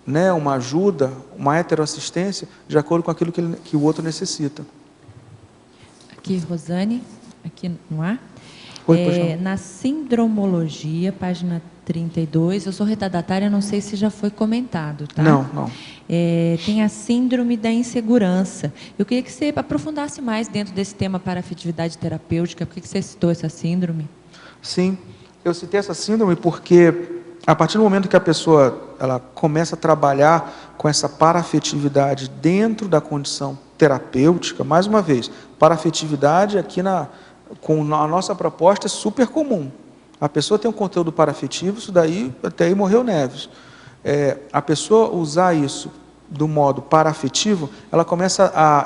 né, uma ajuda, uma heteroassistência, de acordo com aquilo que o outro necessita. Aqui, Rosane, aqui no ar. Oi, na sindromologia, página 32, eu sou retardatária, não sei se já foi comentado, tá? Não. Tem a síndrome da insegurança. Eu queria que você aprofundasse mais dentro desse tema para afetividade terapêutica. Por que você citou essa síndrome? Sim, eu citei essa síndrome porque, a partir do momento que a pessoa ela começa a trabalhar com essa paraafetividade dentro da condição terapêutica, mais uma vez, paraafetividade aqui com a nossa proposta é super comum. A pessoa tem um conteúdo paraafetivo, isso daí, até aí morreu Neves. A pessoa usar isso do modo paraafetivo,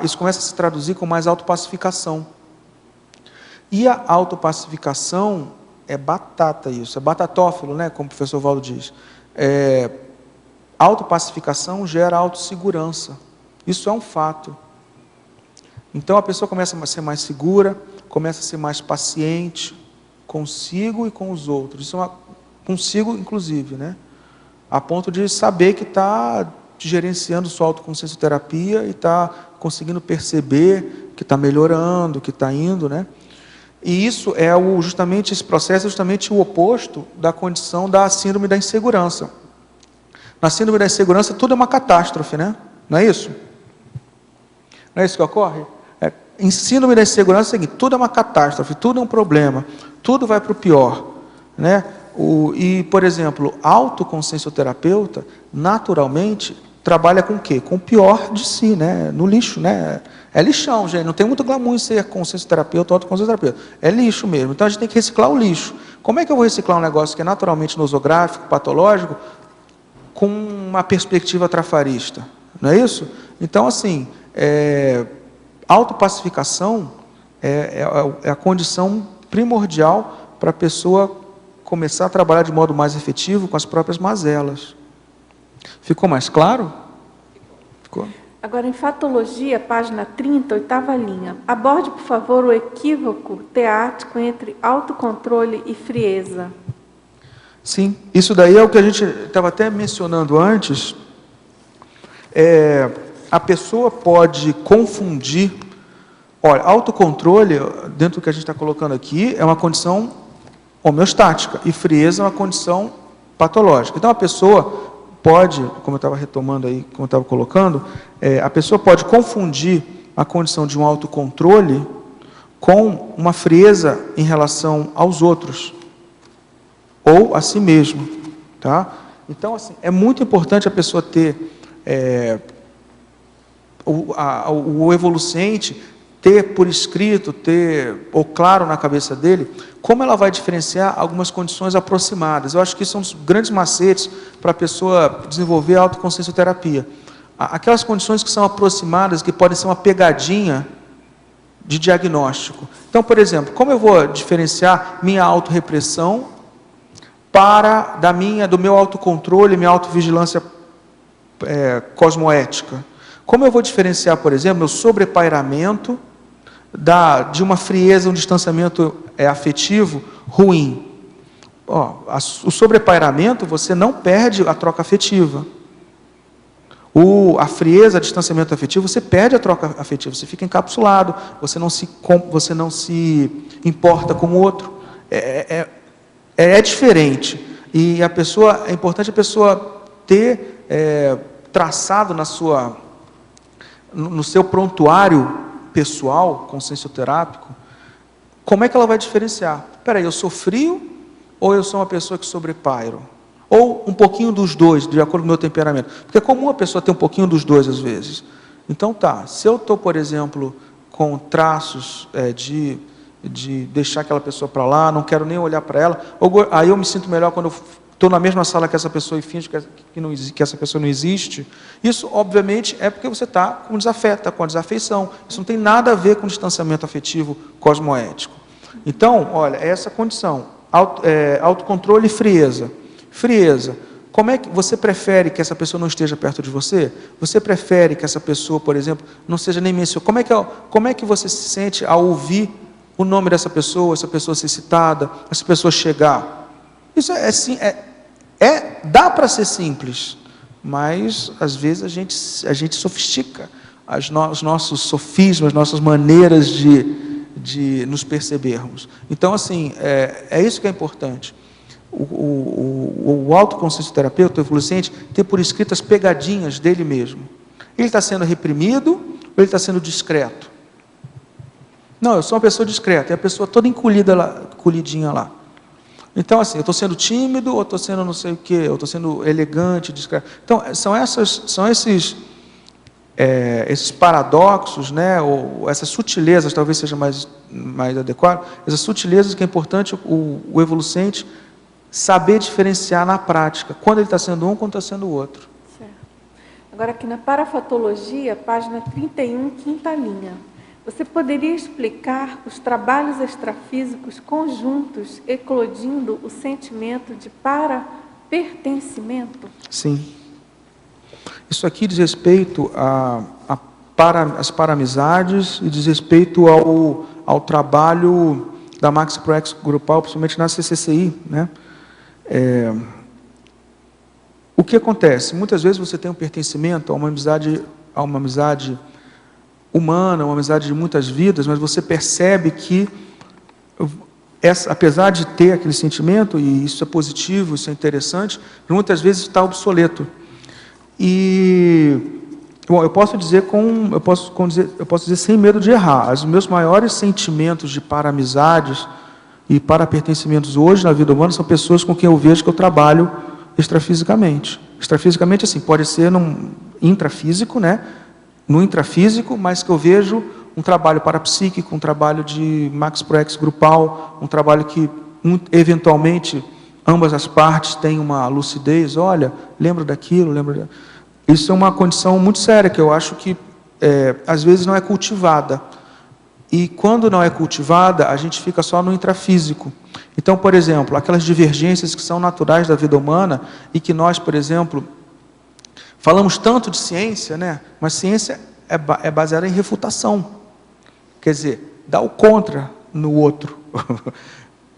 isso começa a se traduzir com mais autopacificação. E a autopacificação é batata isso, é batatófilo, né, como o professor Valdo diz. Autopacificação gera autossegurança. Isso é um fato. Então a pessoa começa a ser mais segura, começa a ser mais paciente consigo e com os outros. Isso consigo, inclusive, né? A ponto de saber que está gerenciando sua autoconsciencioterapia e está conseguindo perceber que está melhorando, que está indo, né? E isso justamente esse processo é justamente o oposto da condição da síndrome da insegurança. Na síndrome da insegurança, tudo é uma catástrofe, né? Não é isso? Não é isso que ocorre? Em síndrome da insegurança é o seguinte, tudo é uma catástrofe, tudo é um problema, tudo vai para o pior, né? E, por exemplo, autoconsciencioterapeuta, naturalmente, trabalha com o quê? Com o pior de si, né? No lixo, né? É lixão, gente, não tem muito glamour em ser consciencioterapeuta ou autoconsciencioterapeuta. É lixo mesmo, então a gente tem que reciclar o lixo. Como é que eu vou reciclar um negócio que é naturalmente nosográfico, patológico, com uma perspectiva trafarista? Não é isso? Então, assim, autopacificação é a condição primordial para a pessoa começar a trabalhar de modo mais efetivo com as próprias mazelas. Ficou mais claro? Ficou? Agora, em Fatologia, página 30, 8ª linha. Aborde, por favor, o equívoco teático entre autocontrole e frieza. Sim, isso daí é o que a gente estava até mencionando antes. A pessoa pode confundir... Olha, autocontrole, dentro do que a gente está colocando aqui, é uma condição homeostática, e frieza é uma condição patológica. Então, a pessoa pode, como eu estava retomando aí, como eu estava colocando, a pessoa pode confundir a condição de um autocontrole com uma frieza em relação aos outros, ou a si mesmo. Tá? Então, assim, é muito importante a pessoa ter o evolucente, ter por escrito, ou claro na cabeça dele, como ela vai diferenciar algumas condições aproximadas. Eu acho que isso são um dos grandes macetes para a pessoa desenvolver a autoconsciencioterapia. Aquelas condições que são aproximadas, que podem ser uma pegadinha de diagnóstico. Então, por exemplo, como eu vou diferenciar minha autorrepressão do meu autocontrole, minha autovigilância cosmoética? Como eu vou diferenciar, por exemplo, meu sobrepairamento de uma frieza, um distanciamento afetivo ruim? O sobrepairamento, você não perde a troca afetiva. A frieza, o distanciamento afetivo, você perde a troca afetiva, você fica encapsulado, você não se importa com o outro. É diferente. E é importante a pessoa ter traçado no seu prontuário pessoal, consciencioterápico, como é que ela vai diferenciar? Espera aí, eu sou frio ou eu sou uma pessoa que sobrepairo? Ou um pouquinho dos dois, de acordo com o meu temperamento. Porque é comum a pessoa ter um pouquinho dos dois, às vezes. Então, se eu estou, por exemplo, com traços de deixar aquela pessoa para lá, não quero nem olhar para ela, aí eu me sinto melhor quando eu estou na mesma sala que essa pessoa e finge que essa pessoa não existe. Isso, obviamente, é porque você está com desafeto, está com a desafeição. Isso não tem nada a ver com distanciamento afetivo cosmoético. Então, olha, essa condição, autocontrole e frieza. Frieza. Como é que você prefere que essa pessoa não esteja perto de você? Você prefere que essa pessoa, por exemplo, não seja nem mencionada? Como é que você se sente ao ouvir o nome dessa pessoa ser citada, essa pessoa chegar? Isso dá para ser simples, mas às vezes a gente sofistica os nossos sofismas, nossas maneiras de nos percebermos. Então, assim, é isso que é importante. O autoconsciencioterapeuta, o evolucente, tem por escrito as pegadinhas dele mesmo. Ele está sendo reprimido ou ele está sendo discreto? Não, eu sou uma pessoa discreta, e a pessoa toda encolhidinha lá. Então, assim, eu estou sendo tímido, ou estou sendo não sei o quê, ou estou sendo elegante, discreto. Então, são esses paradoxos, né, ou essas sutilezas, talvez seja mais adequado, essas sutilezas que é importante o evolucente saber diferenciar na prática, quando ele está sendo um, quando está sendo o outro. Certo. Agora, aqui na parafatologia, página 31, quinta linha. Você poderia explicar os trabalhos extrafísicos conjuntos eclodindo o sentimento de parapertencimento? Sim. Isso aqui diz respeito às paramizades e diz respeito ao trabalho da Maxi Proex grupal, principalmente na CCCI, né? O que acontece? Muitas vezes você tem um pertencimento a uma amizade humana, uma amizade de muitas vidas, mas você percebe que, apesar de ter aquele sentimento, e isso é positivo, isso é interessante, muitas vezes está obsoleto. E, bom, eu posso dizer sem medo de errar, os meus maiores sentimentos de para-amizades e para-pertencimentos hoje na vida humana são pessoas com quem eu vejo que eu trabalho extrafisicamente. Extrafisicamente, assim, pode ser intrafísico, né? No intrafísico, mas que eu vejo um trabalho parapsíquico, um trabalho de Max Proex grupal, um trabalho que, eventualmente, ambas as partes têm uma lucidez, olha, lembra daquilo, lembra... Isso é uma condição muito séria, que eu acho que, às vezes, não é cultivada. E, quando não é cultivada, a gente fica só no intrafísico. Então, por exemplo, aquelas divergências que são naturais da vida humana, e que nós, por exemplo, falamos tanto de ciência, né? Mas ciência é baseada em refutação. Quer dizer, dá o contra no outro,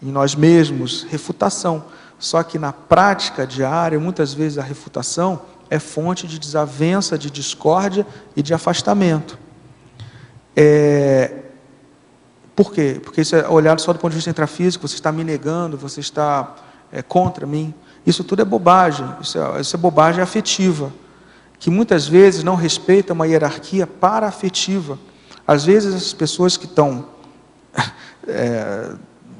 em nós mesmos, refutação. Só que na prática diária, muitas vezes a refutação é fonte de desavença, de discórdia e de afastamento. Por quê? Porque isso é olhado só do ponto de vista intrafísico, você está me negando, você está contra mim. Isso tudo é bobagem, isso é bobagem afetiva, que muitas vezes não respeita uma hierarquia paraafetiva. Às vezes, as pessoas que estão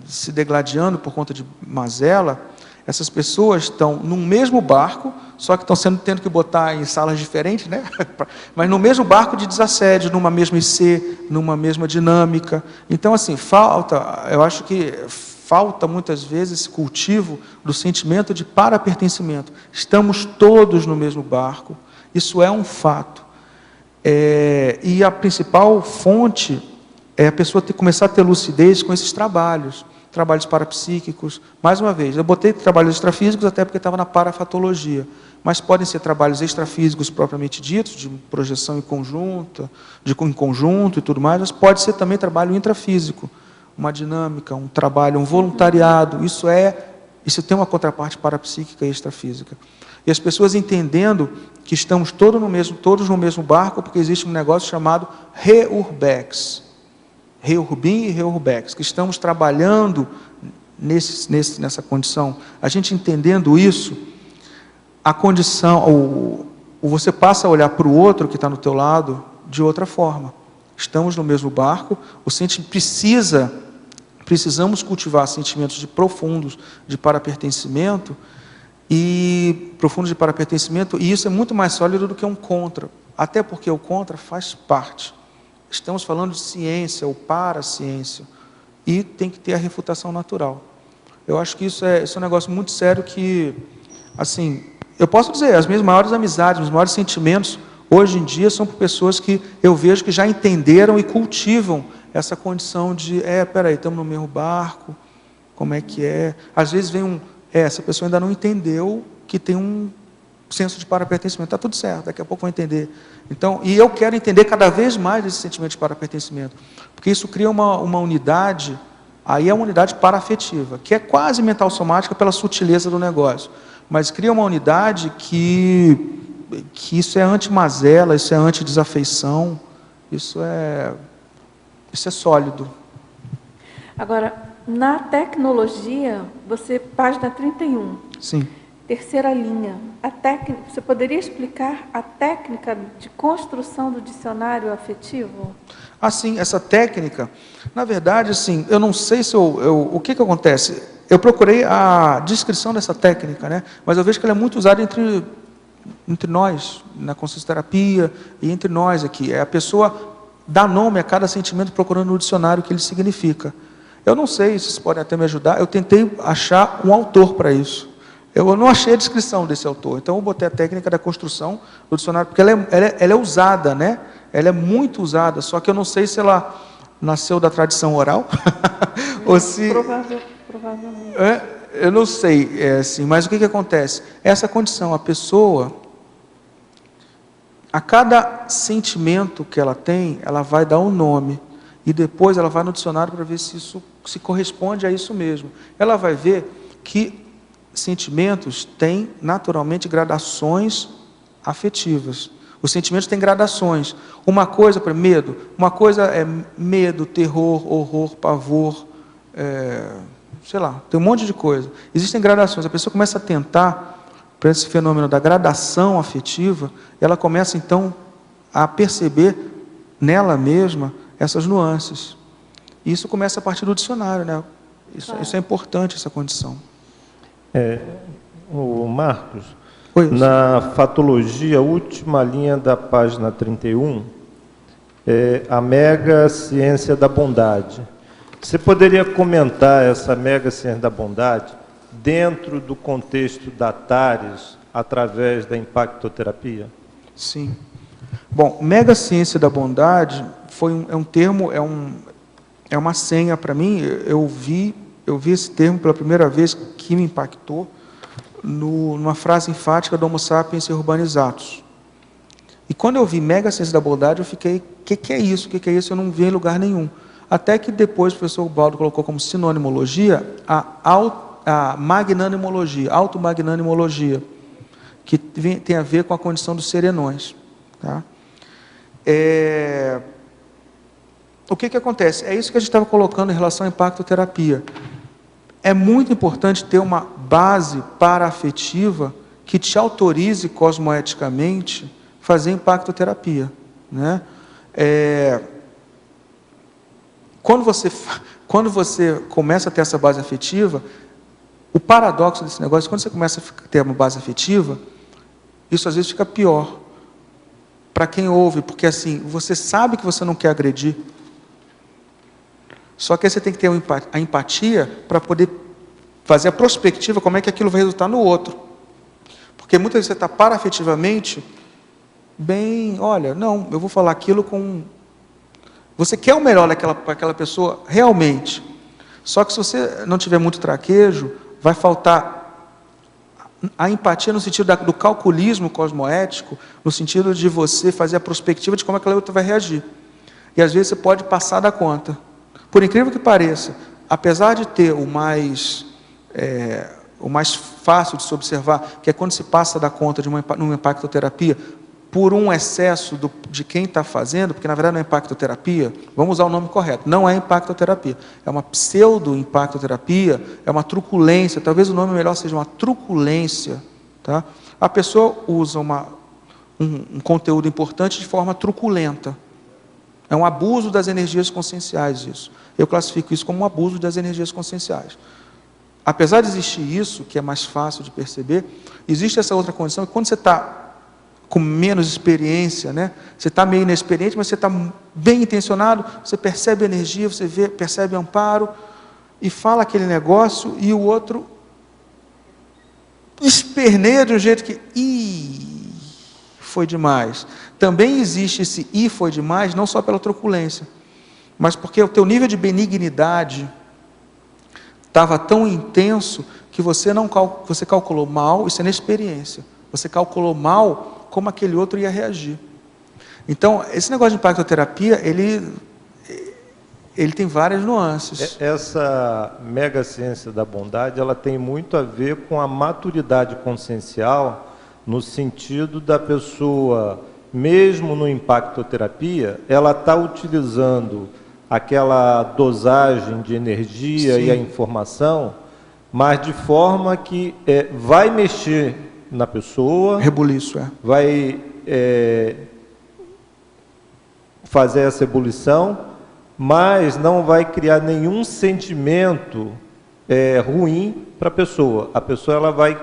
se degladiando por conta de mazela, essas pessoas estão no mesmo barco, só que estão tendo que botar em salas diferentes, né? Mas no mesmo barco de desassédio, numa mesma IC, numa mesma dinâmica. Então, assim, eu acho que falta muitas vezes esse cultivo do sentimento de parapertencimento. Estamos todos no mesmo barco, isso é um fato. E a principal fonte é a pessoa começar a ter lucidez com esses trabalhos parapsíquicos. Mais uma vez, eu botei trabalhos extrafísicos até porque estava na parafatologia. mas podem ser trabalhos extrafísicos propriamente ditos, de projeção em conjunto e tudo mais, mas pode ser também trabalho intrafísico, uma dinâmica, um trabalho, um voluntariado, isso tem uma contraparte parapsíquica e extrafísica. E as pessoas entendendo que estamos todos no mesmo barco, porque existe um negócio chamado Reurbex, Reurbim e Reurbex, que estamos trabalhando nessa condição. A gente entendendo isso, a condição, você passa a olhar para o outro que está no teu lado de outra forma. Estamos no mesmo barco, precisamos cultivar sentimentos profundos de parapertencimento, e isso é muito mais sólido do que um contra, até porque o contra faz parte. Estamos falando de ciência ou paraciência, e tem que ter a refutação natural. Eu acho que isso é um negócio muito sério que, assim, eu posso dizer, as minhas maiores amizades, os maiores sentimentos, hoje em dia, são por pessoas que eu vejo que já entenderam e cultivam essa condição de, peraí, estamos no mesmo barco, como é que é? Às vezes vem essa pessoa ainda não entendeu que tem um senso de parapertencimento. Está tudo certo, daqui a pouco vou entender. Então, e eu quero entender cada vez mais esse sentimento de parapertencimento, porque isso cria uma unidade, aí é uma unidade paraafetiva, que é quase mental somática pela sutileza do negócio, mas cria uma unidade que isso é anti-mazela, isso é anti-desafeição, isso é sólido. Agora, na tecnologia, página 31. Sim. Terceira linha. Você poderia explicar a técnica de construção do dicionário afetivo? Sim, essa técnica, na verdade, assim, eu não sei se o que acontece. Eu procurei a descrição dessa técnica, né? Mas eu vejo que ela é muito usada entre nós, na consciencioterapia, e entre nós aqui. A pessoa dá nome a cada sentimento procurando no dicionário o que ele significa. Eu não sei se vocês podem até me ajudar, eu tentei achar um autor para isso. Eu não achei a descrição desse autor, então eu botei a técnica da construção do dicionário, porque ela é usada, né? Ela é muito usada, só que eu não sei se ela nasceu da tradição oral, ou se... Provavelmente. Eu não sei, assim, mas o que acontece? Essa condição, a pessoa, a cada sentimento que ela tem, ela vai dar um nome, e depois ela vai no dicionário para ver se isso se corresponde a isso mesmo. Ela vai ver que sentimentos têm naturalmente gradações afetivas. Os sentimentos têm gradações. Uma coisa para medo, uma coisa é medo, terror, horror, pavor, sei lá, tem um monte de coisa. Existem gradações. A pessoa começa a atentar para esse fenômeno da gradação afetiva, ela começa então a perceber nela mesma essas nuances. E isso começa a partir do dicionário, né? Isso é importante, essa condição. O Marcos, Oi, na fatologia, última linha da página 31, a mega ciência da bondade. Você poderia comentar essa mega ciência da bondade dentro do contexto da TARES, através da impactoterapia? Sim. Bom, mega ciência da bondade é um termo, é uma senha para mim. Eu vi esse termo pela primeira vez, que me impactou, numa frase enfática do Homo sapiens urbanizatus. E quando eu vi mega ciência da bondade, eu fiquei, o que é isso? O que é isso? Eu não vi em lugar nenhum. Até que depois o professor Baldo colocou como sinonimologia a magnanimologia, automagnanimologia, que tem a ver com a condição dos serenões. Tá? O que acontece? É isso que a gente estava colocando em relação à impactoterapia. É muito importante ter uma base paraafetiva que te autorize cosmoeticamente fazer impactoterapia, né? Quando você começa a ter essa base afetiva, o paradoxo desse negócio, quando você começa a ter uma base afetiva, isso às vezes fica pior para quem ouve, porque assim, você sabe que você não quer agredir, só que aí você tem que ter a empatia para poder fazer a prospectiva, como é que aquilo vai resultar no outro. Porque muitas vezes você está paraafetivamente bem, olha, não, eu vou falar aquilo com... Você quer o melhor para aquela pessoa, realmente. Só que se você não tiver muito traquejo, vai faltar A empatia no sentido do calculismo cosmoético, no sentido de você fazer a prospectiva de como aquela outra vai reagir. E às vezes você pode passar da conta. Por incrível que pareça, apesar de ter o mais fácil de se observar, que é quando se passa da conta de uma impactoterapia, por um excesso de quem está fazendo, porque na verdade não é impactoterapia, vamos usar o nome correto, não é impactoterapia, é uma pseudo-impactoterapia, é uma truculência, talvez o nome melhor seja uma truculência. Tá? A pessoa usa um conteúdo importante de forma truculenta. É um abuso das energias conscienciais isso. Eu classifico isso como um abuso das energias conscienciais. Apesar de existir isso, que é mais fácil de perceber, existe essa outra condição, que quando você está com menos experiência, né? Você está meio inexperiente, mas você está bem intencionado, você percebe energia, você percebe amparo, e fala aquele negócio, e o outro esperneia de um jeito que, foi demais. Também existe esse foi demais, não só pela truculência, mas porque o teu nível de benignidade estava tão intenso que você calculou mal, isso é inexperiência, você calculou mal como aquele outro ia reagir. Então, esse negócio de impactoterapia, ele tem várias nuances. Essa mega ciência da bondade, ela tem muito a ver com a maturidade consciencial, no sentido da pessoa, mesmo no impactoterapia, ela está utilizando aquela dosagem de energia e a informação, mas de forma que vai mexer na pessoa, rebuliço, vai fazer essa ebulição, mas não vai criar nenhum sentimento ruim para a pessoa. A pessoa ela vai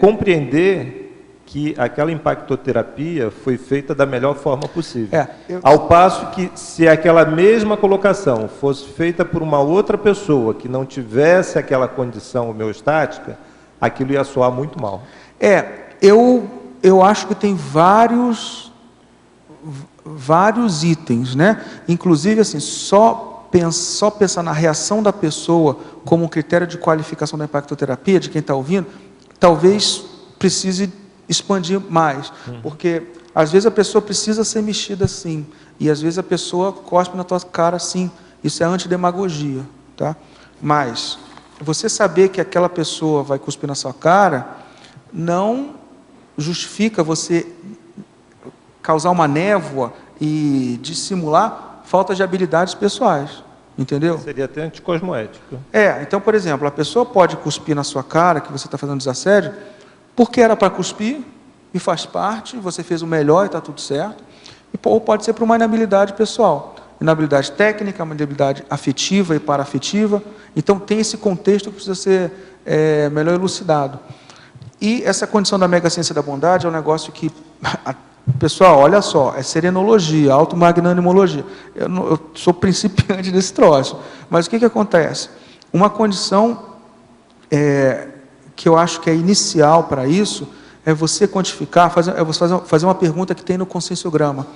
compreender que aquela impactoterapia foi feita da melhor forma possível. Ao passo que, se aquela mesma colocação fosse feita por uma outra pessoa que não tivesse aquela condição homeostática, aquilo ia soar muito mal. Eu acho que tem vários itens, né? Inclusive, assim, só pensar na reação da pessoa como um critério de qualificação da impactoterapia, de quem está ouvindo, talvez precise expandir mais, porque às vezes a pessoa precisa ser mexida assim, e às vezes a pessoa cospe na tua cara assim, isso é antidemagogia, tá? Mas você saber que aquela pessoa vai cuspir na sua cara, não justifica você causar uma névoa e dissimular falta de habilidades pessoais, entendeu? Seria até anticosmoético. Então, por exemplo, a pessoa pode cuspir na sua cara, que você está fazendo desassédio, porque era para cuspir, e faz parte, você fez o melhor e está tudo certo, ou pode ser por uma inabilidade pessoal, inabilidade técnica, uma inabilidade afetiva e paraafetiva. Então tem esse contexto que precisa ser melhor elucidado. E essa condição da mega ciência da bondade é um negócio que, pessoal, olha só, é serenologia, automagnanimologia. Eu sou principiante desse troço, mas o que acontece? Uma condição que eu acho que é inicial para isso, é você quantificar, fazer uma pergunta que tem no conscienciograma.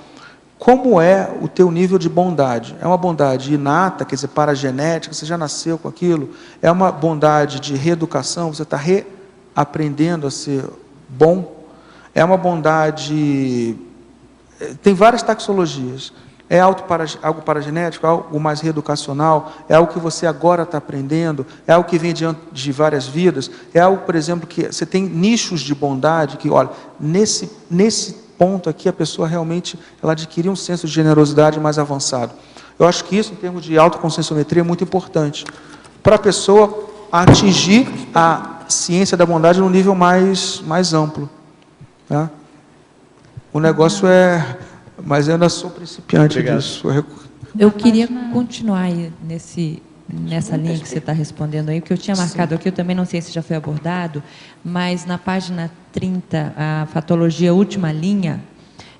Como é o teu nível de bondade? É uma bondade inata, quer dizer, paragenética, você já nasceu com aquilo? É uma bondade de reeducação, você está reaprendendo a ser bom? É uma bondade... Tem várias taxologias. É algo paragenético, algo mais reeducacional, é algo que você agora está aprendendo, é algo que vem de várias vidas, é algo, por exemplo, que você tem nichos de bondade, que, olha, nesse ponto aqui, a pessoa realmente ela adquiriu um senso de generosidade mais avançado. Eu acho que isso, em termos de autoconscienciometria, é muito importante, para a pessoa atingir a ciência da bondade num nível mais amplo. Tá? O negócio mas eu ainda sou principiante disso. Eu queria continuar aí nessa linha que você está respondendo aí, porque eu tinha marcado aqui, eu também não sei se já foi abordado, mas na página 30, a fatologia última linha,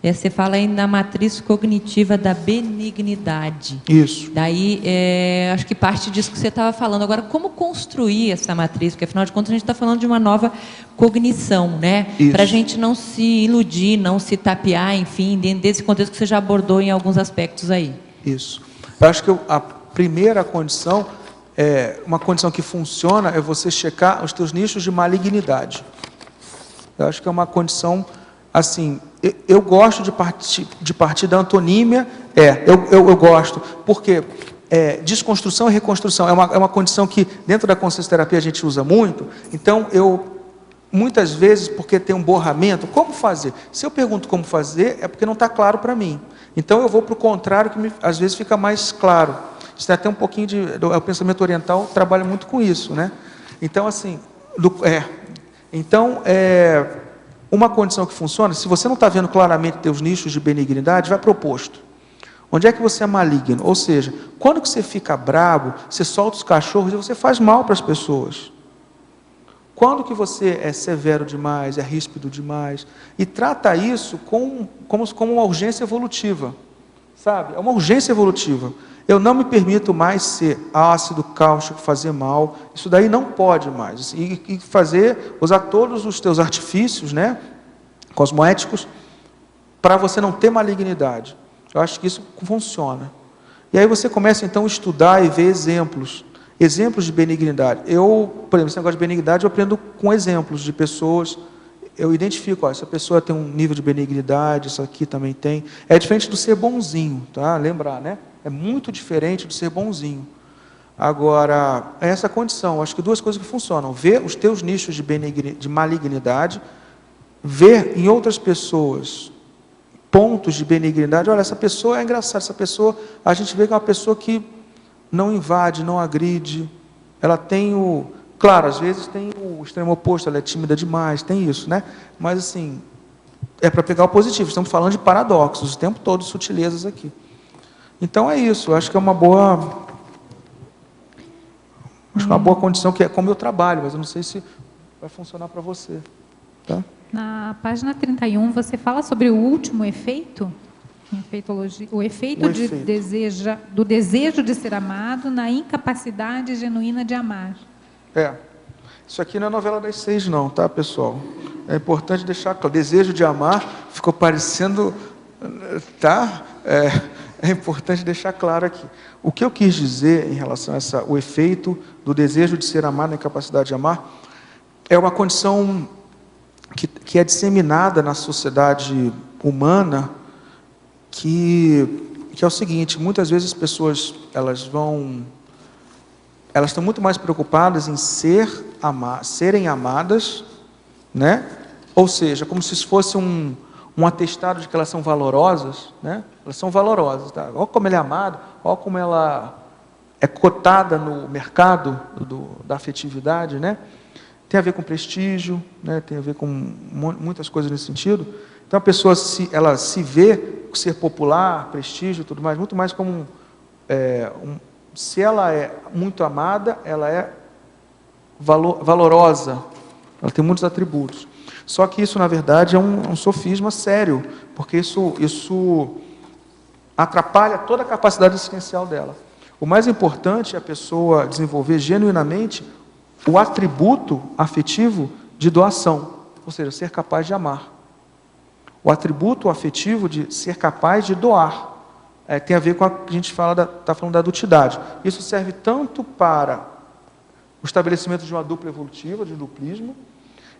você fala aí na matriz cognitiva da benignidade. Isso. Daí, acho que parte disso que você estava falando. Agora, como construir essa matriz? Porque, afinal de contas, a gente está falando de uma nova cognição, né? Para a gente não se iludir, não se tapear, enfim, dentro desse contexto que você já abordou em alguns aspectos aí. Isso. Eu acho que a primeira condição, uma condição que funciona, é você checar os teus nichos de malignidade. Eu acho que é uma condição, assim, eu gosto de partir da antonímia, eu gosto, porque desconstrução e reconstrução é uma condição que, dentro da consciência terapia, a gente usa muito. Então, muitas vezes, porque tem um borramento, como fazer? Se eu pergunto como fazer, é porque não está claro para mim. Então, eu vou para o contrário, que às vezes fica mais claro. Isso tem até um pouquinho o pensamento oriental trabalha muito com isso, né? Então, assim, uma condição que funciona, se você não está vendo claramente teus nichos de benignidade, vai para o oposto. Onde é que você é maligno? Ou seja, quando que você fica bravo, você solta os cachorros e você faz mal para as pessoas. Quando que você é severo demais, é ríspido demais, e trata isso como uma urgência evolutiva, sabe? É uma urgência evolutiva. Eu não me permito mais ser ácido, cáustico, fazer mal. Isso daí não pode mais. E usar todos os teus artifícios, né, cosmoéticos, para você não ter malignidade. Eu acho que isso funciona. E aí você começa, então, a estudar e ver exemplos de benignidade. Por exemplo, esse negócio de benignidade, eu aprendo com exemplos de pessoas. Eu identifico, essa pessoa tem um nível de benignidade, isso aqui também tem. É diferente do ser bonzinho, tá? Lembrar, né? É muito diferente do ser bonzinho. Agora, é essa condição. Acho que duas coisas que funcionam. Ver os teus nichos de malignidade, ver em outras pessoas pontos de benignidade. Olha, essa pessoa é engraçada, essa pessoa, a gente vê que é uma pessoa que não invade, não agride. Ela tem claro, às vezes tem o extremo oposto, ela é tímida demais, tem isso, né? Mas, assim, é para pegar o positivo. Estamos falando de paradoxos, o tempo todo, sutilezas aqui. Então, é isso. Eu acho que é uma boa condição, que é como eu trabalho, mas eu não sei se vai funcionar para você. Tá? Na página 31, você fala sobre o último efeito, o efeito do desejo de ser amado na incapacidade genuína de amar. Isso aqui não é novela das 6, não, tá, pessoal? É importante deixar claro. Desejo de amar ficou parecendo, tá? É importante deixar claro aqui. O que eu quis dizer em relação a o efeito do desejo de ser amado na incapacidade de amar é uma condição que é disseminada na sociedade humana, que é o seguinte: muitas vezes as pessoas elas estão muito mais preocupadas em serem amadas, né? Ou seja, como se isso fosse um atestado de que elas são valorosas, né? Elas são valorosas, tá? Olha como ela é amada, olha como ela é cotada no mercado da afetividade, né? Tem a ver com prestígio, né? Tem a ver com muitas coisas nesse sentido. Então a pessoa ela se vê ser popular, prestígio e tudo mais, muito mais como se ela é muito amada, ela é valorosa, ela tem muitos atributos. Só que isso, na verdade, é um sofisma sério, porque isso atrapalha toda a capacidade existencial dela. O mais importante é a pessoa desenvolver genuinamente o atributo afetivo de doação, ou seja, ser capaz de amar. O atributo afetivo de ser capaz de doar. Tem a ver com a que a gente está falando da adultidade. Isso serve tanto para o estabelecimento de uma dupla evolutiva, de um duplismo,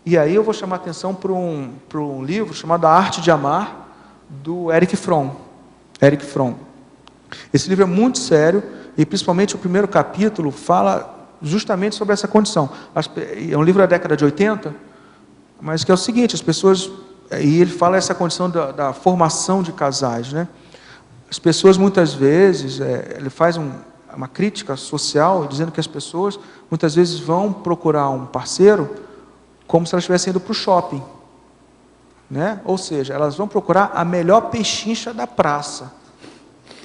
e aí eu vou chamar a atenção para um livro chamado A Arte de Amar, do Erich Fromm. Esse livro é muito sério, e principalmente o primeiro capítulo fala justamente sobre essa condição. É um livro da década de 80, mas que é o seguinte: as pessoas... E ele fala essa condição da formação de casais, né? As pessoas, muitas vezes, ele faz uma crítica social, dizendo que as pessoas, muitas vezes, vão procurar um parceiro como se elas estivessem indo para o shopping, né? Ou seja, elas vão procurar a melhor pechincha da praça,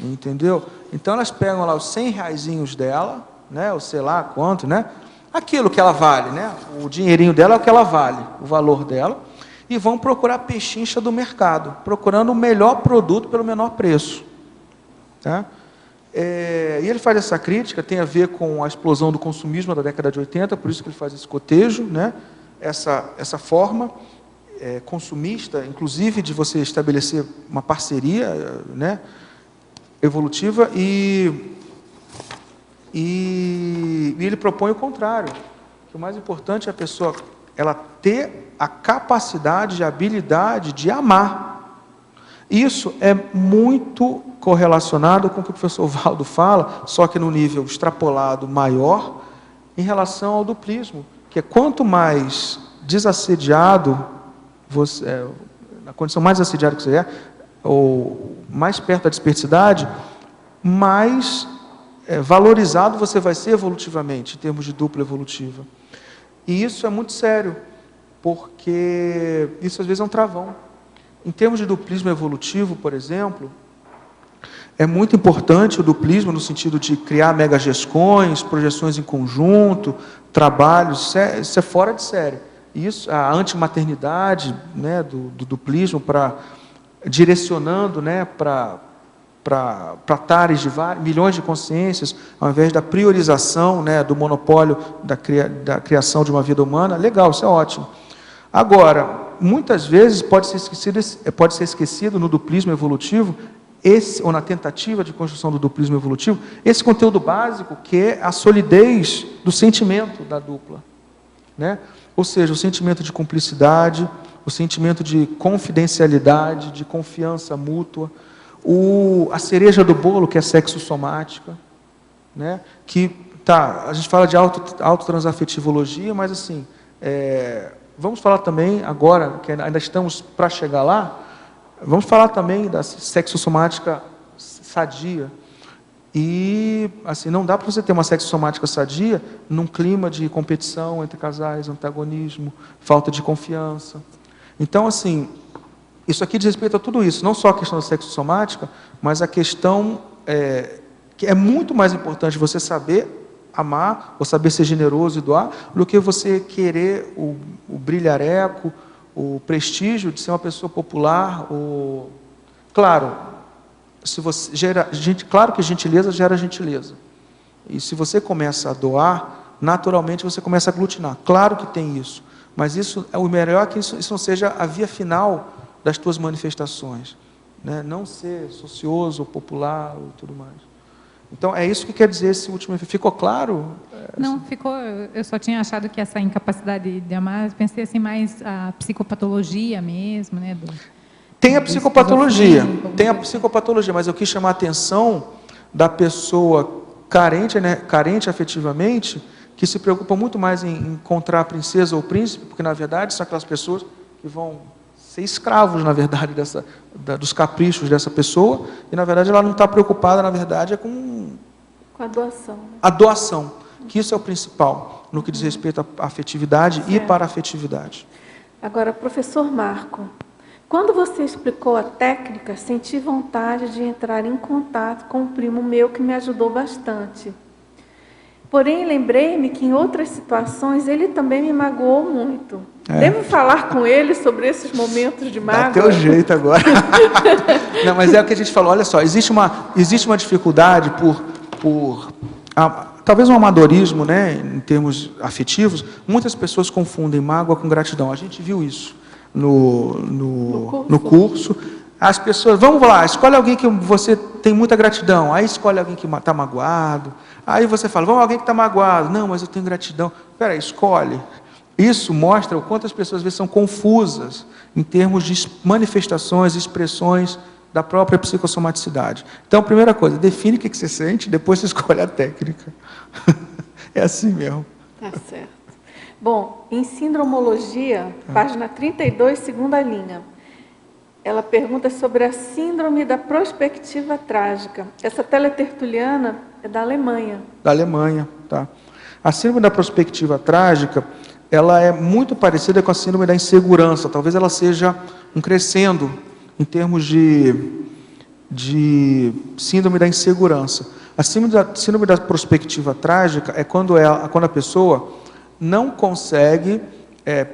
entendeu? Então, elas pegam lá os 100 reaisinhos dela, né? Ou sei lá quanto, né? Aquilo que ela vale, né? O dinheirinho dela é o que ela vale, o valor dela, e vão procurar a pechincha do mercado, procurando o melhor produto pelo menor preço. Tá? E ele faz essa crítica, tem a ver com a explosão do consumismo da década de 80, por isso que ele faz esse cotejo, né? Essa forma consumista, inclusive de você estabelecer uma parceria, né, evolutiva, e ele propõe o contrário, que o mais importante é a pessoa ela ter a capacidade e a habilidade de amar. Isso é muito correlacionado com o que o professor Valdo fala, só que no nível extrapolado maior, em relação ao duplismo, que é quanto mais desassediado você, na condição mais assediada que você é, ou mais perto da desperticidade, mais valorizado você vai ser evolutivamente, em termos de dupla evolutiva. E isso é muito sério, porque isso às vezes é um travão. Em termos de duplismo evolutivo, por exemplo, é muito importante o duplismo no sentido de criar megagescões, projeções em conjunto, trabalhos, isso é fora de série. Isso, a antimaternidade, né, do duplismo, direcionando, né, para tares de milhões de consciências, ao invés da priorização, né, do monopólio da criação de uma vida humana, legal, isso é ótimo. Agora, muitas vezes pode ser esquecido no duplismo evolutivo, ou na tentativa de construção do duplismo evolutivo, esse conteúdo básico que é a solidez do sentimento da dupla, né? Ou seja, o sentimento de cumplicidade, o sentimento de confidencialidade, de confiança mútua, a cereja do bolo, que é sexo-somática, né? A gente fala de autotransafetivologia, mas assim, vamos falar também agora, que ainda estamos para chegar lá, vamos falar também da sexossomática sadia. E, assim, não dá para você ter uma sexossomática sadia num clima de competição entre casais, antagonismo, falta de confiança. Então, assim, isso aqui diz respeito a tudo isso, não só a questão da sexossomática, mas a questão que é muito mais importante você saber amar, ou saber ser generoso e doar, do que você querer o brilhareco, o prestígio de ser uma pessoa popular. Claro, claro que gentileza gera gentileza. E se você começa a doar, naturalmente você começa a aglutinar. Claro que tem isso. Mas o melhor é que isso não seja a via final das tuas manifestações, né? Não ser socioso, popular e tudo mais. Então, é isso que quer dizer esse último efeito. Ficou claro? Não, ficou. Eu só tinha achado que essa incapacidade de amar, pensei assim, mais a psicopatologia mesmo, né? Tem a psicopatologia, mas eu quis chamar a atenção da pessoa carente, né, carente afetivamente, que se preocupa muito mais em encontrar a princesa ou o príncipe, porque, na verdade, são aquelas pessoas que vão ser escravos, na verdade, dos caprichos dessa pessoa, e, na verdade, ela não está preocupada, na verdade, com a doação. A doação, que isso é o principal, no que diz respeito à afetividade e para-afetividade. Agora, professor Marco, quando você explicou a técnica, senti vontade de entrar em contato com um primo meu que me ajudou bastante. Porém, lembrei-me que em outras situações ele também me magoou muito. Devo falar com ele sobre esses momentos de mágoa? Dá teu jeito agora. Não, mas é o que a gente falou, olha só, existe uma dificuldade talvez um amadorismo, né, em termos afetivos. Muitas pessoas confundem mágoa com gratidão. A gente viu isso no curso. As pessoas, vamos lá, escolhe alguém que você tem muita gratidão, aí escolhe alguém que está magoado, aí você fala, vamos, alguém que está magoado, não, mas eu tenho gratidão, espera aí, escolhe. Isso mostra o quanto as pessoas às vezes são confusas em termos de manifestações, expressões da própria psicossomaticidade. Então, a primeira coisa, define o que você sente, depois você escolhe a técnica. É assim mesmo. Tá certo. Bom, em Sindromologia, página 32, segunda linha, ela pergunta sobre a síndrome da prospectiva trágica. Essa teletertuliana é da Alemanha. Da Alemanha, tá. A síndrome da prospectiva trágica, ela é muito parecida com a síndrome da insegurança. Talvez ela seja um crescendo em termos de síndrome da insegurança. A síndrome da prospectiva trágica é quando a pessoa não consegue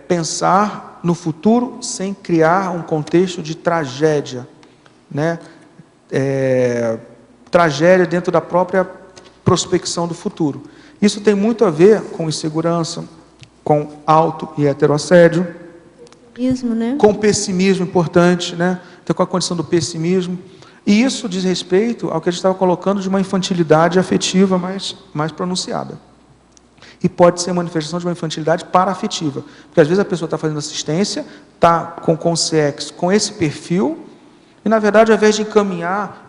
pensar no futuro sem criar um contexto de tragédia, né? Tragédia dentro da própria prospecção do futuro. Isso tem muito a ver com insegurança, com auto e heteroassédio, né? Com pessimismo importante, né? Então, com a condição do pessimismo. E isso diz respeito ao que a gente estava colocando de uma infantilidade afetiva mais pronunciada. e pode ser manifestação de uma infantilidade paraafetiva. Porque às vezes a pessoa está fazendo assistência, está com consciência com esse perfil, e na verdade, ao invés de encaminhar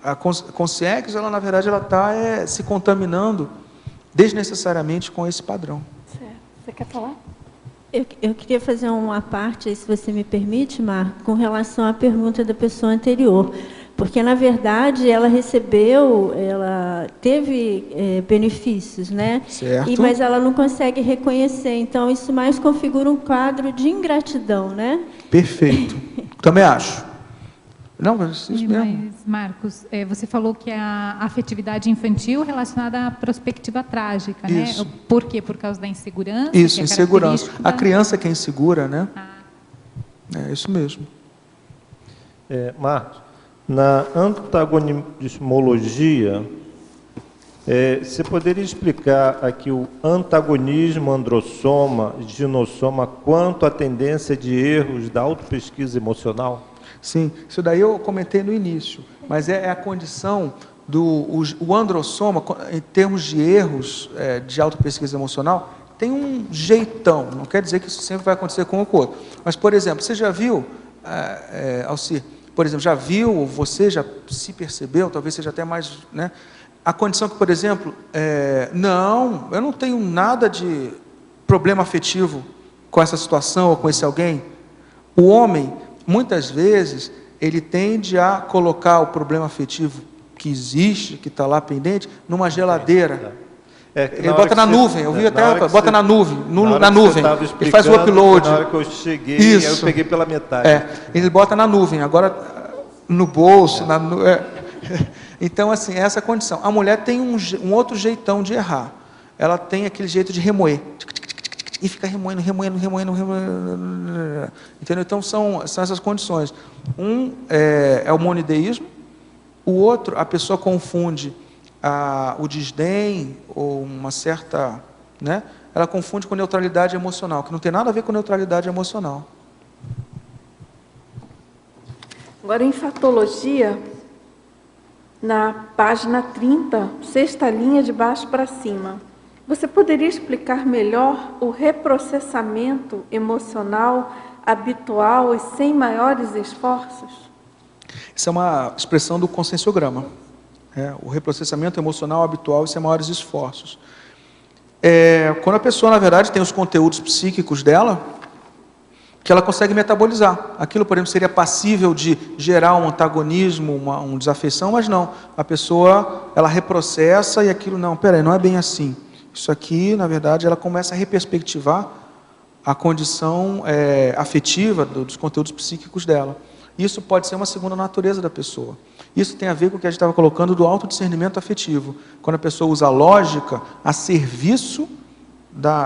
a consciência, ela na verdade ela está se contaminando desnecessariamente com esse padrão. Certo. Você quer falar? Eu queria fazer uma parte, se você me permite, Marco, com relação à pergunta da pessoa anterior. Porque, na verdade, ela teve benefícios, né? Certo. Mas ela não consegue reconhecer. Então, isso mais configura um quadro de ingratidão, né? Perfeito. Também acho. Não, mas isso mesmo. Mas, Marcos, você falou que a afetividade infantil relacionada à prospectiva trágica, Isso. né? Por quê? Por causa da insegurança? Isso, que é insegurança. A da... criança que é insegura, né? Ah. É isso mesmo. Marcos, na antagonismologia, você poderia explicar aqui o antagonismo, androssoma, ginossoma, quanto à tendência de erros da autopesquisa emocional? Sim, isso daí eu comentei no início, mas é a condição o androssoma, em termos de erros de autopesquisa emocional, tem um jeitão, não quer dizer que isso sempre vai acontecer com o outro. Mas, por exemplo, você já viu, Alcir, por exemplo, já viu, você já se percebeu, talvez seja até mais, né? A condição que, por exemplo, não, eu não tenho nada de problema afetivo com essa situação ou com esse alguém. O homem, muitas vezes, ele tende a colocar o problema afetivo que existe, que está lá pendente, numa geladeira. Ele bota na nuvem, eu vi até, bota na nuvem, na nuvem. Ele faz o upload. Na hora que eu cheguei, isso. Eu peguei pela metade. Ele bota na nuvem, agora no bolso. Então, assim, é essa condição. A mulher tem um outro jeitão de errar. Ela tem aquele jeito de remoer. E fica remoendo. Entendeu? Então, são essas condições. Um é o monideísmo, o outro, a pessoa confunde o desdém ou uma certa... né? Ela confunde com neutralidade emocional, que não tem nada a ver com neutralidade emocional. Agora, em fatologia, na página 30, sexta linha de baixo para cima, você poderia explicar melhor o reprocessamento emocional habitual e sem maiores esforços? Isso é uma expressão do conscienciograma. O reprocessamento emocional habitual e sem maiores esforços. Quando a pessoa, na verdade, tem os conteúdos psíquicos dela, que ela consegue metabolizar. Aquilo, por exemplo, seria passível de gerar um antagonismo, uma desafeição, mas não. A pessoa, ela reprocessa e aquilo, não é bem assim. Isso aqui, na verdade, ela começa a reperspectivar a condição afetiva dos conteúdos psíquicos dela. Isso pode ser uma segunda natureza da pessoa. Isso tem a ver com o que a gente estava colocando do autodiscernimento afetivo. Quando a pessoa usa a lógica a serviço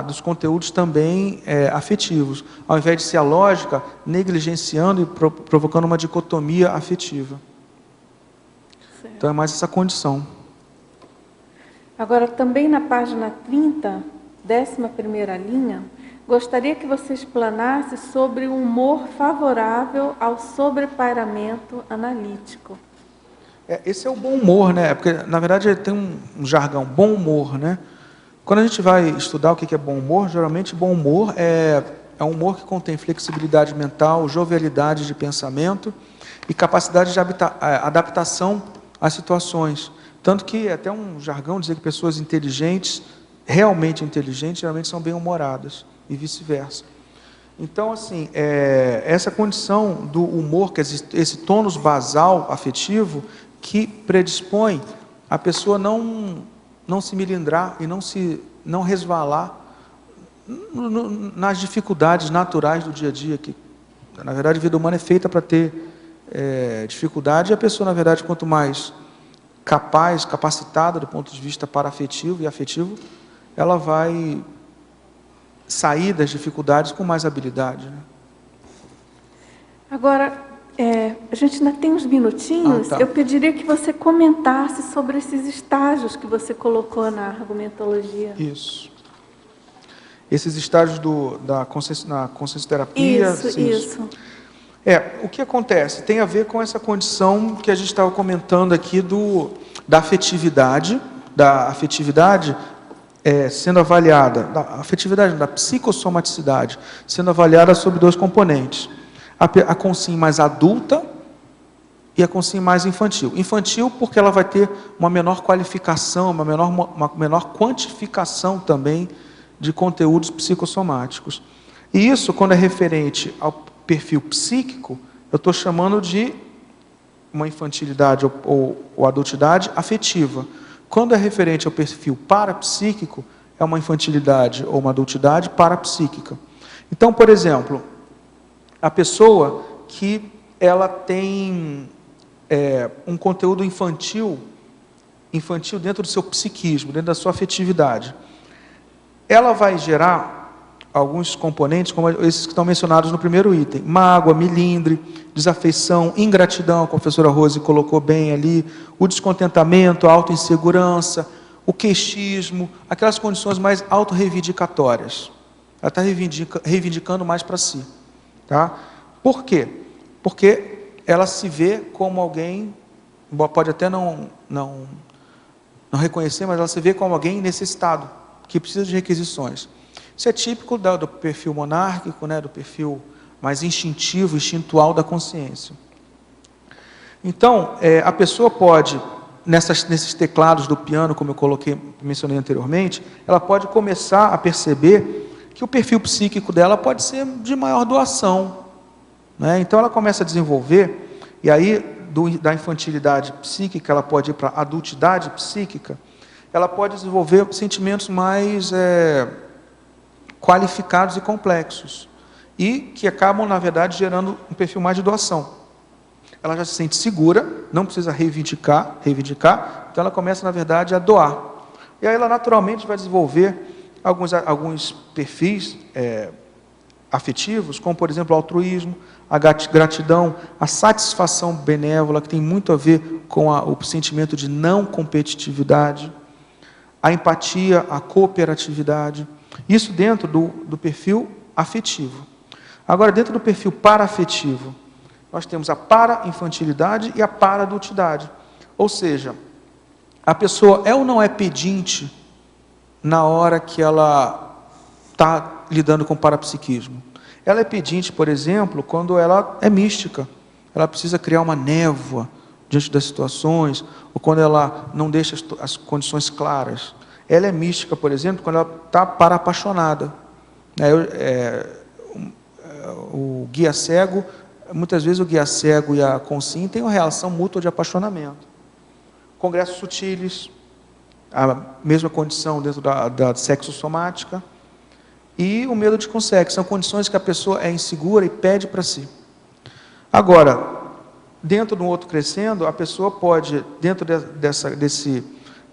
dos conteúdos também afetivos, ao invés de ser a lógica negligenciando e provocando uma dicotomia afetiva. Certo. Então é mais essa condição. Agora, também na página 30, 11ª linha, gostaria que você explanasse sobre o humor favorável ao sobrepairamento analítico. Esse é o bom humor, né? Porque, na verdade, tem um jargão, bom humor, né? Quando a gente vai estudar o que é bom humor, geralmente bom humor é um humor que contém flexibilidade mental, jovialidade de pensamento e capacidade de adaptação às situações. Tanto que é até um jargão dizer que pessoas inteligentes, realmente inteligentes, geralmente são bem-humoradas e vice-versa. Então, assim, essa condição do humor, que é esse tônus basal afetivo, que predispõe a pessoa não se melindrar e não resvalar nas dificuldades naturais do dia a dia, que, na verdade, a vida humana é feita para ter dificuldade, e a pessoa, na verdade, quanto mais capacitada do ponto de vista paraafetivo e afetivo, ela vai sair das dificuldades com mais habilidade. Né? Agora, a gente ainda tem uns minutinhos, tá. Eu pediria que você comentasse sobre esses estágios que você colocou na argumentologia. Isso. Esses estágios na consciencioterapia. Isso. O que acontece? Tem a ver com essa condição que a gente estava comentando aqui da afetividade. sendo avaliada, da afetividade, da psicossomaticidade, sendo avaliada sobre 2 componentes. A consciência mais adulta e a consciência mais infantil. Infantil porque ela vai ter uma menor qualificação, uma menor quantificação também de conteúdos psicossomáticos. E isso, quando é referente ao perfil psíquico, eu estou chamando de uma infantilidade ou adultidade afetiva. Quando é referente ao perfil parapsíquico, é uma infantilidade ou uma adultidade parapsíquica. Então, por exemplo, a pessoa que ela tem um conteúdo infantil dentro do seu psiquismo, dentro da sua afetividade, ela vai gerar alguns componentes, como esses que estão mencionados no primeiro item: mágoa, melindre, desafeição, ingratidão, a professora Rose colocou bem ali, o descontentamento, a autoinsegurança, o queixismo, aquelas condições mais autorreivindicatórias. Ela está reivindicando mais para si. Tá? Por quê? Porque ela se vê como alguém, pode até não reconhecer, mas ela se vê como alguém necessitado, que precisa de requisições. Isso é típico do perfil monárquico, né, do perfil mais instintivo, instintual da consciência. Então, a pessoa pode, nesses teclados do piano, como eu mencionei anteriormente, ela pode começar a perceber que o perfil psíquico dela pode ser de maior doação. Né? Então, ela começa a desenvolver, e aí, da infantilidade psíquica, ela pode ir para a adultidade psíquica, ela pode desenvolver sentimentos mais qualificados e complexos, e que acabam, na verdade, gerando um perfil mais de doação. Ela já se sente segura, não precisa reivindicar, então ela começa, na verdade, a doar. E aí ela, naturalmente, vai desenvolver alguns perfis afetivos, como, por exemplo, o altruísmo, a gratidão, a satisfação benévola, que tem muito a ver com o sentimento de não competitividade, a empatia, a cooperatividade. Isso dentro do perfil afetivo. Agora, dentro do perfil paraafetivo, nós temos a para-infantilidade e a para-adultidade. Ou seja, a pessoa é ou não é pedinte na hora que ela está lidando com o parapsiquismo? Ela é pedinte, por exemplo, quando ela é mística. Ela precisa criar uma névoa diante das situações, ou quando ela não deixa as condições claras. Ela é mística, por exemplo, quando ela está para-apaixonada. O guia cego, muitas vezes o guia cego e a consciência têm uma relação mútua de apaixonamento. Congressos sutiles, a mesma condição dentro da sexossomática. E o medo de consexo, são condições que a pessoa é insegura e pede para si. Agora, dentro de um outro crescendo, a pessoa pode, dentro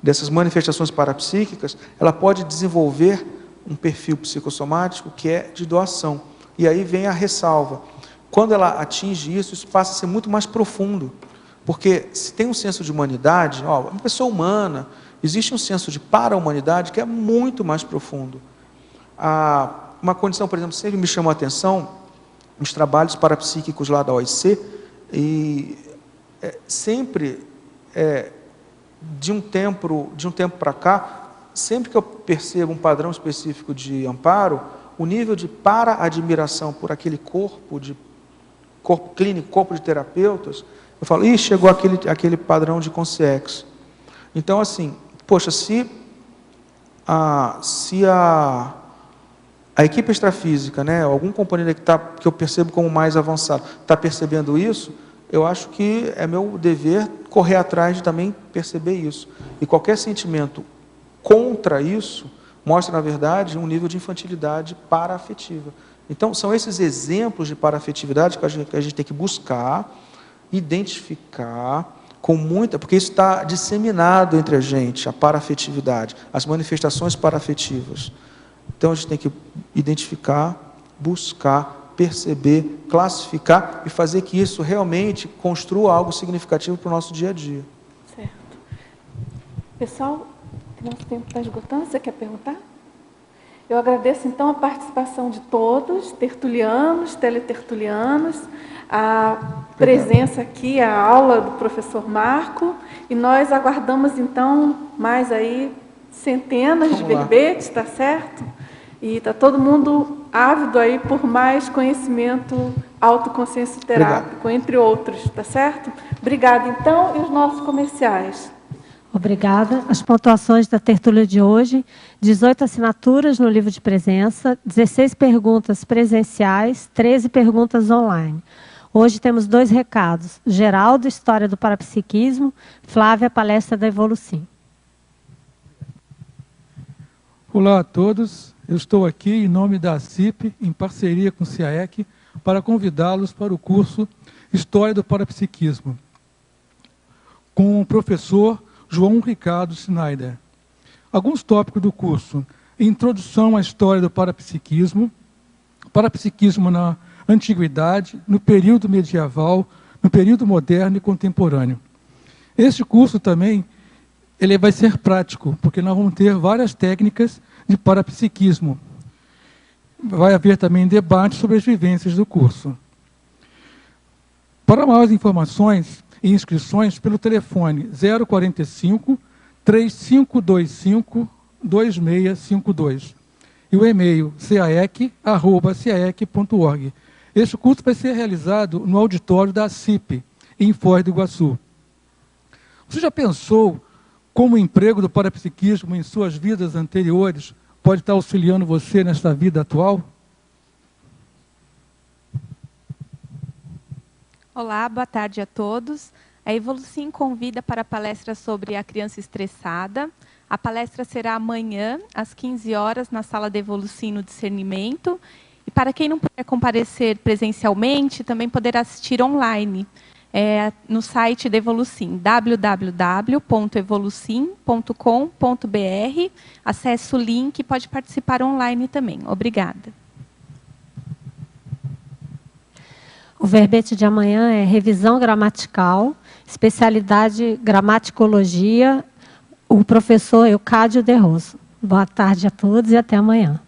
dessas manifestações parapsíquicas, ela pode desenvolver um perfil psicossomático que é de doação. E aí vem a ressalva. Quando ela atinge isso, isso passa a ser muito mais profundo. Porque se tem um senso de humanidade, uma pessoa humana, existe um senso de para-humanidade que é muito mais profundo. Uma condição, por exemplo, sempre me chamou a atenção, nos trabalhos parapsíquicos lá da OIC, e sempre, de um tempo para cá, sempre que eu percebo um padrão específico de amparo, o nível de para-admiração por aquele corpo clínico, corpo de terapeutas, eu falo, chegou aquele padrão de consciência. Então, assim, poxa, se a equipe extrafísica, né, algum componente que eu percebo como mais avançado, está percebendo isso, eu acho que é meu dever correr atrás de também perceber isso. E qualquer sentimento contra isso mostra, na verdade, um nível de infantilidade paraafetiva. Então, são esses exemplos de paraafetividade que a gente tem que buscar, identificar, porque isso está disseminado entre a gente, a paraafetividade, as manifestações paraafetivas. Então, a gente tem que identificar, buscar, perceber, classificar e fazer que isso realmente construa algo significativo para o nosso dia a dia. Certo. Pessoal, nosso tempo está esgotando, você quer perguntar? Eu agradeço, então, a participação de todos, tertulianos, teletertulianos, a presença aqui, a aula do professor Marco, e nós aguardamos, então, mais aí centenas de verbetes, tá certo? E está todo mundo ávido aí por mais conhecimento autoconsciência terápico, entre outros, tá certo? Obrigada, então, e os nossos comerciais. Obrigada. As pontuações da tertúlia de hoje: 18 assinaturas no livro de presença, 16 perguntas presenciais, 13 perguntas online. Hoje temos 2 recados: Geraldo, História do Parapsiquismo; Flávia, Palestra da Evolucim. Olá a todos, eu estou aqui em nome da CIP, em parceria com o CIAEC, para convidá-los para o curso História do Parapsiquismo, com o professor João Ricardo Schneider. Alguns tópicos do curso: introdução à história do parapsiquismo, parapsiquismo na antiguidade, no período medieval, no período moderno e contemporâneo. Este curso também ele vai ser prático, porque nós vamos ter várias técnicas de parapsiquismo. Vai haver também debate sobre as vivências do curso. Para maiores informações e inscrições, pelo telefone 045 3525 2652 e o e-mail caec@caec.org. Este curso vai ser realizado no auditório da CIP, em Foz do Iguaçu. Você já pensou como o emprego do parapsiquismo em suas vidas anteriores pode estar auxiliando você nesta vida atual? Olá, boa tarde a todos. A Evolucim convida para a palestra sobre a criança estressada. A palestra será amanhã, às 15 horas, na sala da Evolucim no Discernimento. E para quem não puder comparecer presencialmente, também poderá assistir online, no site da Evolucim, www.evolucim.com.br. Acesse o link e pode participar online também. Obrigada. O verbete de amanhã é revisão gramatical, especialidade gramaticologia, o professor Eucádio de Rosso. Boa tarde a todos e até amanhã.